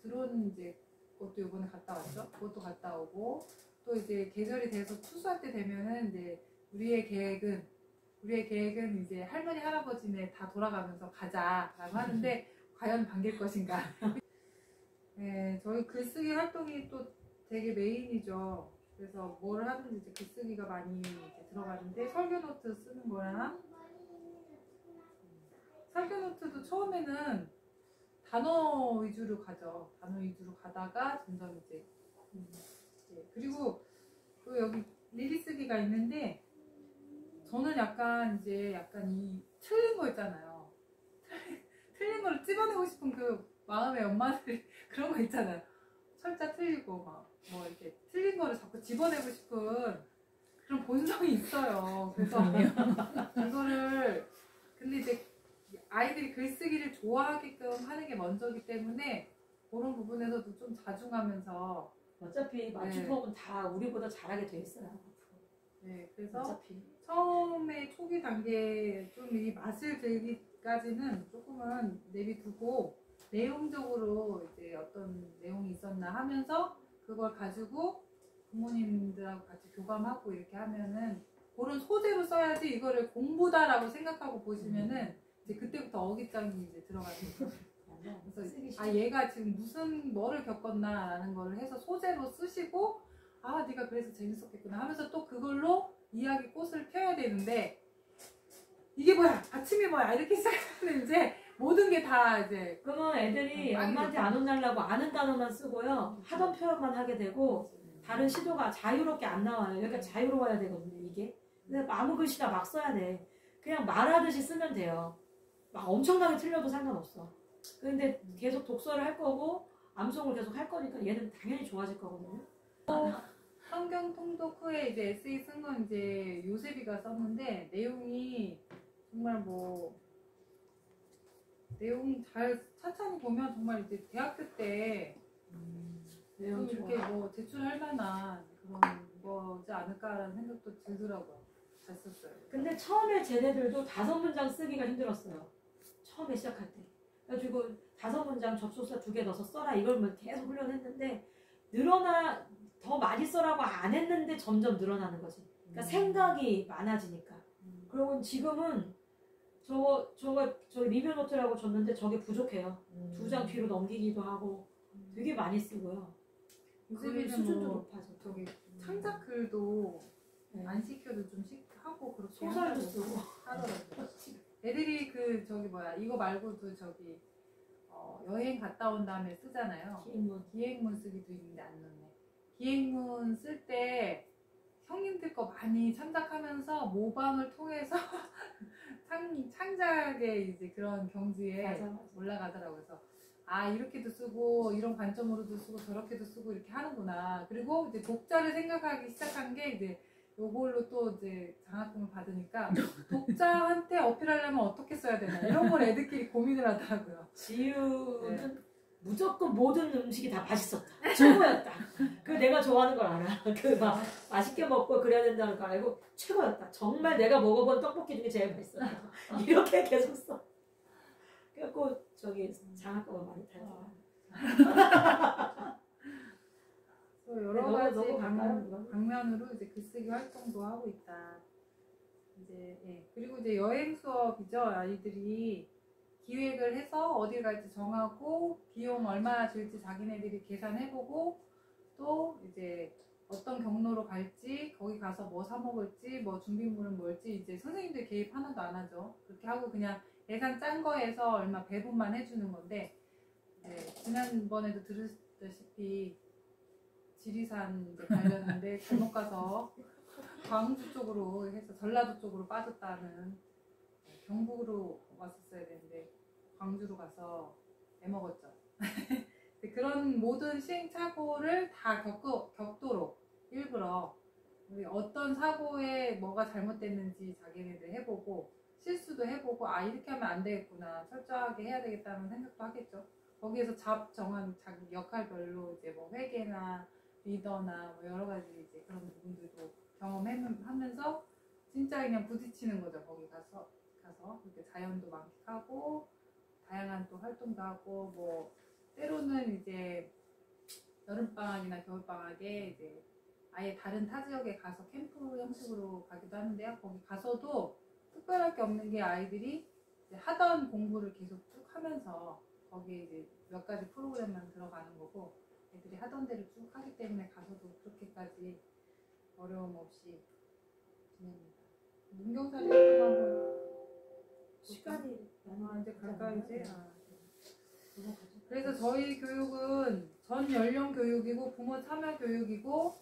드론 이제 그것도 이번에 갔다 왔죠. 그것도 갔다 오고 또 이제 계절이 돼서 추수할 때 되면은 이제 우리의 계획은 이제 할머니 할아버지네 다 돌아가면서 가자라고 하는데 과연 반길 것인가? 네, 저희 글쓰기 활동이 또 되게 메인이죠. 그래서 뭘 하든지 이제 글쓰기가 많이 이제 들어가는데 설교 노트 쓰는 거랑 설교 노트도 처음에는 단어 위주로 가죠. 단어 위주로 가다가 점점 이제 그리고 또 여기 리리쓰기가 있는데 저는 약간 이 틀린 거 있잖아요. 틀린 거를 찝어내고 싶은 그 마음의 엄마들 그런 거 있잖아요. 철자 틀리고 막 뭐 이렇게 틀린 거를 자꾸 집어내고 싶은 그런 본성이 있어요. 그래서 이거를 근데 이제 아이들이 글쓰기를 좋아하게끔 하는 게 먼저기 때문에 그런 부분에서도 좀 자중하면서 어차피 맞춤법은 다 우리보다 잘하게 돼 있어요. 네, 그래서 어차피 처음에 초기 단계에 좀 이 맛을 들기까지는 조금은 내비두고 내용적으로 이제 어떤 내용이 있었나 하면서 그걸 가지고 부모님들하고 같이 교감하고 이렇게 하면은 그런 소재로 써야지 이거를 공부다라고 생각하고 보시면은 이제 그때부터 어깃장이 이제 들어가는 거죠. 그래서 얘가 지금 뭐를 겪었나라는 걸 해서 소재로 쓰시고 아 네가 그래서 재밌었겠구나 하면서 또 그걸로 이야기 꽃을 펴야 되는데 이게 뭐야 아침이 뭐야 이렇게 시작하면 이제 모든 게 다 이제 그러면 애들이 빵이 엄마한테 안 혼나려고 아는 단어만 쓰고요. 하던 표현만 하게 되고 다른 시도가 자유롭게 안 나와요. 그러니까 자유로워야 되거든요, 이게. 근데 아무 글씨나 막 써야 돼. 그냥 말하듯이 쓰면 돼요. 막 엄청나게 틀려도 상관없어. 근데 계속 독서를 할 거고 암송을 계속 할 거니까 얘는 당연히 좋아질 거거든요. 성경 통독 후에 이제 에세이 쓴 건 이제 요셉이가 썼는데 내용이 정말 뭐 내용 잘 천천히 보면 정말 이제 대학교 때 내용 좀 좋아. 이렇게 뭐 제출할 만한 그런 거지 않을까라는 생각도 들더라고요. 잘 썼어요. 근데 처음에 쟤네들도 5문장 쓰기가 힘들었어요. 처음에 시작할 때. 그래가지고 5문장 접속사 2개 넣어서 써라 이걸 뭐 계속 훈련했는데 더 많이 써라고 안 했는데 점점 늘어나는 거지. 그러니까 생각이 많아지니까. 그리고 지금은 저거 리뷰 노트라고 줬는데 저게 부족해요. 2장 뒤로 넘기기도 하고 되게 많이 쓰고요. 그 요즘에는 수준도 뭐 높아져. 저기 창작 글도 네. 안 시켜도 좀 하고 그렇게 소설도 한다고 쓰고. 하더라고요. 애들이 그 저기 뭐야 이거 말고도 저기 여행 갔다 온 다음에 쓰잖아요. 기획문 쓰기도 있는데 안 넣네. 기획문 쓸 때 형님들 거 많이 참작하면서 모방을 통해서 창작의 이제 그런 경지에 맞아. 올라가더라고요. 그래서 아 이렇게도 쓰고 이런 관점으로도 쓰고 저렇게도 쓰고 이렇게 하는구나. 그리고 이제 독자를 생각하기 시작한 게 이제 요걸로 또 이제 장학금을 받으니까 독자한테 어필하려면 어떻게 써야 되나 이런 걸 애들끼리 고민을 하더라고요. 지유는 네. 무조건 모든 음식이 다 맛있었다. 최고였다. 그 내가 좋아하는 걸 알아. 그 막 맛있게 먹고 그래야 된다는 걸 알고 최고였다. 정말 내가 먹어본 떡볶이 중에 제일 맛있었다. 이렇게 계속 써. 그래갖고 저기 장학금을 많이 타요. 여러 가지 방면으로 이제 글쓰기 활동도 하고 있다. 이제 그리고 이제 여행 수업이죠. 아이들이 기획을 해서 어딜 갈지 정하고 비용 얼마나 들지 자기네들이 계산해보고 또 이제 어떤 경로로 갈지 거기 가서 뭐 사 먹을지 뭐 준비물은 뭘지 이제 선생님들 개입 하나도 안 하죠. 그렇게 하고 그냥 예산 짠 거에서 얼마 배분만 해주는 건데 지난번에도 들으셨다시피 지리산 이제 가려는데 잘못 가서 광주 쪽으로 해서 전라도 쪽으로 빠졌다는 경북으로 왔었어야 되는데 광주로 가서 애먹었죠. 그런 모든 시행착오를 다 격도로 일부러 우리 어떤 사고에 뭐가 잘못됐는지 자기네들 해보고 실수도 해보고 아 이렇게 하면 안 되겠구나 철저하게 해야 되겠다는 생각도 하겠죠. 거기에서 정한 자기 역할별로 이제 뭐 회계나 리더나 뭐 여러 가지 이제 그런 부분들도 경험하면서 진짜 그냥 부딪히는 거죠. 거기 가서 이렇게 자연도 만끽하고 다양한 또 활동도 하고 뭐 때로는 이제 여름방학이나 겨울방학에 이제 아예 다른 타 지역에 가서 캠프 형식으로 가기도 하는데요. 거기 가서도 특별할 게 없는 게 아이들이 이제 하던 공부를 계속 쭉 하면서 거기에 이제 몇 가지 프로그램만 들어가는 거고 애들이 하던 대로 쭉 하기 때문에 가서도 그렇게까지 어려움 없이 지냅니다. 문경사리 또 한번 시간이 이제 갈까 이제? 그래서 저희 교육은 전 연령 교육이고 부모 참여 교육이고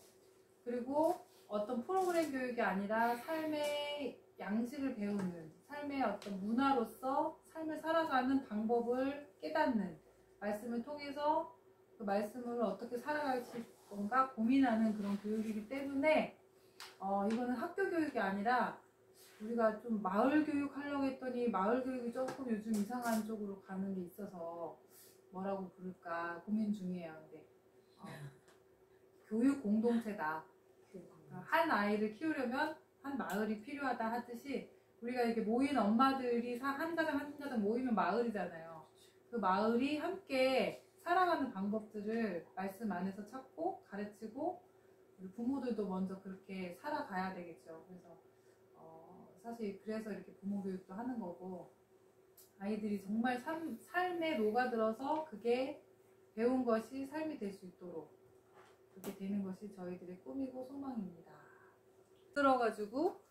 그리고 어떤 프로그램 교육이 아니라 삶의 양식을 배우는 삶의 어떤 문화로서 삶을 살아가는 방법을 깨닫는 말씀을 통해서 그 말씀을 어떻게 살아갈 건가 고민하는 그런 교육이기 때문에 이거는 학교 교육이 아니라 우리가 좀 마을 교육 하려고 했더니 마을 교육이 조금 요즘 이상한 쪽으로 가는 게 있어서 뭐라고 부를까 고민 중이에요. 근데 교육 공동체다. 한 아이를 키우려면 한 마을이 필요하다 하듯이 우리가 이렇게 모인 엄마들이 한 가정 한 가정 모이면 마을이잖아요. 그 마을이 함께 살아가는 방법들을 말씀 안에서 찾고 가르치고 우리 부모들도 먼저 그렇게 살아가야 되겠죠. 그래서 사실 그래서 이렇게 부모 교육도 하는 거고 아이들이 정말 삶에 녹아들어서 그게 배운 것이 삶이 될 수 있도록 이렇게 되는 것이 저희들의 꿈이고 소망입니다. 들어가지고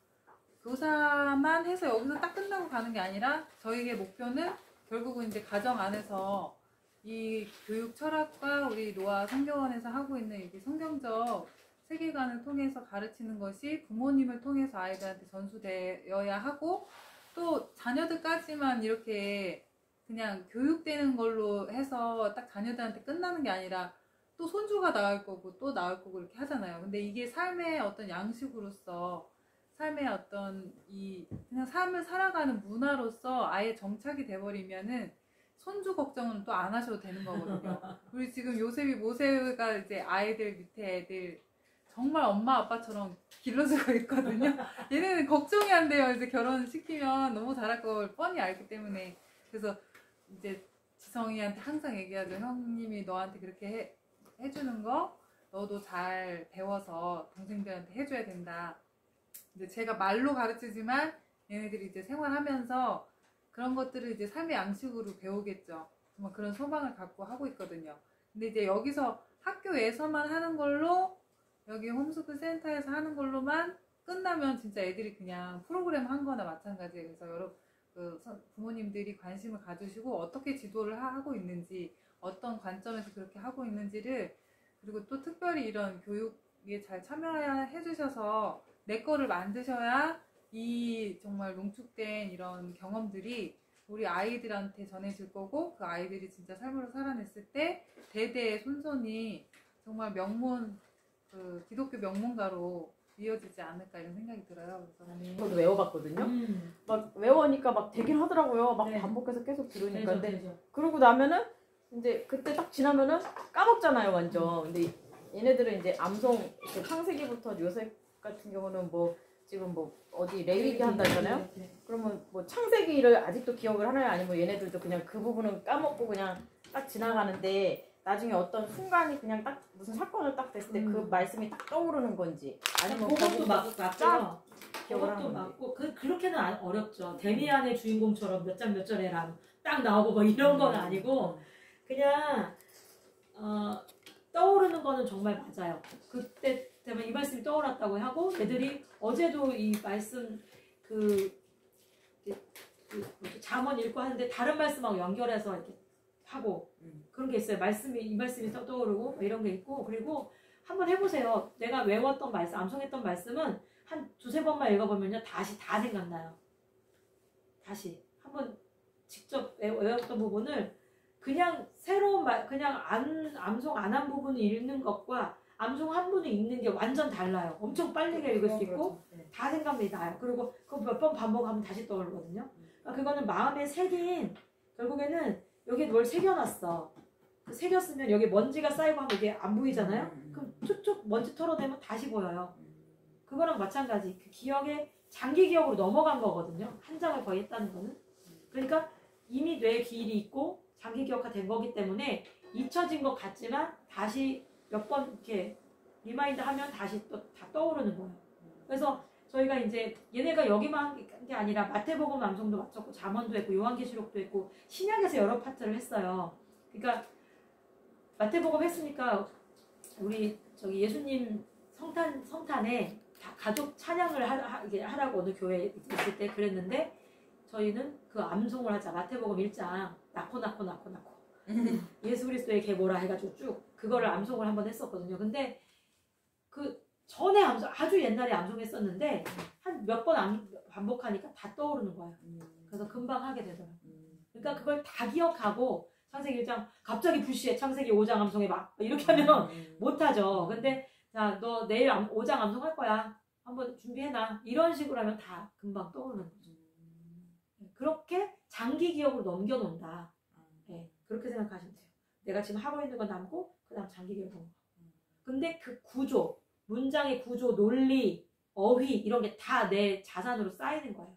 교사만 해서 여기서 딱 끝나고 가는 게 아니라 저희의 목표는 결국은 이제 가정 안에서 이 교육 철학과 우리 노아 성경원에서 하고 있는 이게 성경적 세계관을 통해서 가르치는 것이 부모님을 통해서 아이들한테 전수되어야 하고, 또 자녀들까지만 이렇게 그냥 교육되는 걸로 해서 딱 자녀들한테 끝나는 게 아니라 또 손주가 나올 거고 또 나올 거고 이렇게 하잖아요. 근데 이게 삶의 어떤 양식으로서, 삶의 어떤 이 그냥 삶을 살아가는 문화로서 아예 정착이 돼버리면은 손주 걱정은 또 안 하셔도 되는 거거든요. 우리 지금 요셉이 모세가 이제 아이들 밑에 애들 정말 엄마 아빠처럼 길러주고 있거든요. 얘네는 걱정이 안 돼요. 이제 결혼시키면 너무 잘할 걸 뻔히 알기 때문에. 그래서 이제 지성이한테 항상 얘기하죠. 형님이 너한테 그렇게 해주는 거 너도 잘 배워서 동생들한테 해줘야 된다. 이제 제가 말로 가르치지만 얘네들이 이제 생활하면서 그런 것들을 이제 삶의 양식으로 배우겠죠. 정말 그런 소망을 갖고 하고 있거든요. 근데 이제 여기서 학교에서만 하는 걸로, 여기 홈스쿨 센터에서 하는 걸로만 끝나면 진짜 애들이 그냥 프로그램 한 거나 마찬가지예요. 그래서 여러분, 부모님들이 관심을 가지시고 어떻게 지도를 하고 있는지, 어떤 관점에서 그렇게 하고 있는지를, 그리고 또 특별히 이런 교육에 잘 참여해 주셔서 내 거를 만드셔야 이 정말 농축된 이런 경험들이 우리 아이들한테 전해질 거고, 그 아이들이 진짜 삶으로 살아냈을 때 대대의 손손이 정말 기독교 명문가로 이어지지 않을까 이런 생각이 들어요. 그래서 저도 외워봤거든요. 막 외워니까 막 되긴 하더라고요. 막 네. 반복해서 계속 들으니까. 근데 되죠. 그러고 나면은 이제 그때 딱 지나면은 까먹잖아요, 완전. 근데 얘네들은 이제 암송 창세기부터 요셉 같은 경우는 뭐 지금 뭐 어디 레위기 한다 했잖아요. 그러면 뭐 창세기를 아직도 기억을 하나요? 아니면 얘네들도 그냥 그 부분은 까먹고 그냥 딱 지나가는데 나중에 어떤 순간이 그냥 딱 무슨 사건을 딱 됐을 때 그 말씀이 딱 떠오르는 건지, 아니면 그것도 맞고요. 기억을 하는 그것도 건지. 맞고 그렇게는 어렵죠. 데미안의 주인공처럼 몇 장 몇 절에랑 딱 나오고 뭐 이런 건 아니고 그냥 떠오르는 거는 정말 맞아요. 그때 되면 이 말씀이 떠올랐다고 하고, 애들이 어제도 이 말씀 잠언 읽고 하는데 다른 말씀하고 연결해서 이렇게 하고 그런 게 있어요. 이 말씀이 떠오르고 뭐 이런 게 있고. 그리고 한번 해보세요. 내가 외웠던 말씀, 암송했던 말씀은 한 두세 번만 읽어보면요 다시 다 생각나요. 다시 한번 직접 외웠던 부분을 그냥 새로운 그냥 암송 안 한 부분을 읽는 것과 암송 한 부분을 읽는 게 완전 달라요. 엄청 빨리 읽을 수 있고 다 생각이 나요. 그리고 그거 몇 번 반복하면 다시 떠오르거든요. 그러니까 그거는 마음에 새긴, 결국에는 여기에 뭘 새겨놨어. 새겼으면 여기 먼지가 쌓이고 하면 이게 안 보이잖아요. 그럼 툭툭 먼지 털어내면 다시 보여요. 그거랑 마찬가지. 그 기억에 장기 기억으로 넘어간 거거든요. 한 장을 거의 했다는 거는. 그러니까 이미 뇌에 기일이 있고 장기 기억화된 거기 때문에 잊혀진 것 같지만 다시 몇 번 이렇게 리마인드 하면 다시 또 다 떠오르는 거예요. 그래서 저희가 이제 얘네가 여기만 한 게 아니라 마태복음 암송도 마쳤고 잠언도 했고 요한계시록도 했고 신약에서 여러 파트를 했어요. 그러니까 마태복음 했으니까 우리 저기 예수님 성탄에 다 가족 찬양을 하라고 어느 교회에 있을 때 그랬는데, 저희는 그 암송을 하자. 마태복음 1장 낳고 예수 그리스도의 계보라 해가지고 쭉 그거를 암송을 한번 했었거든요. 근데 그 전에 아주 옛날에 암송했었는데 한 몇 번 반복하니까 다 떠오르는 거예요. 그래서 금방 하게 되더라고요. 그러니까 그걸 다 기억하고 창세기 1장 갑자기 불시에 창세기 5장 암송해 막 이렇게 하면 못하죠. 근데 자, 너 내일 5장 암송할 거야. 한번 준비해놔. 이런 식으로 하면 다 금방 떠오르는 거죠. 그렇게 장기 기억으로 넘겨놓는다. 네, 그렇게 생각하시면 돼요. 내가 지금 하고 있는 건 남고 그 다음 장기 기억으로 넘어가. 근데 그 구조, 문장의 구조, 논리, 어휘 이런 게 다 내 자산으로 쌓이는 거예요.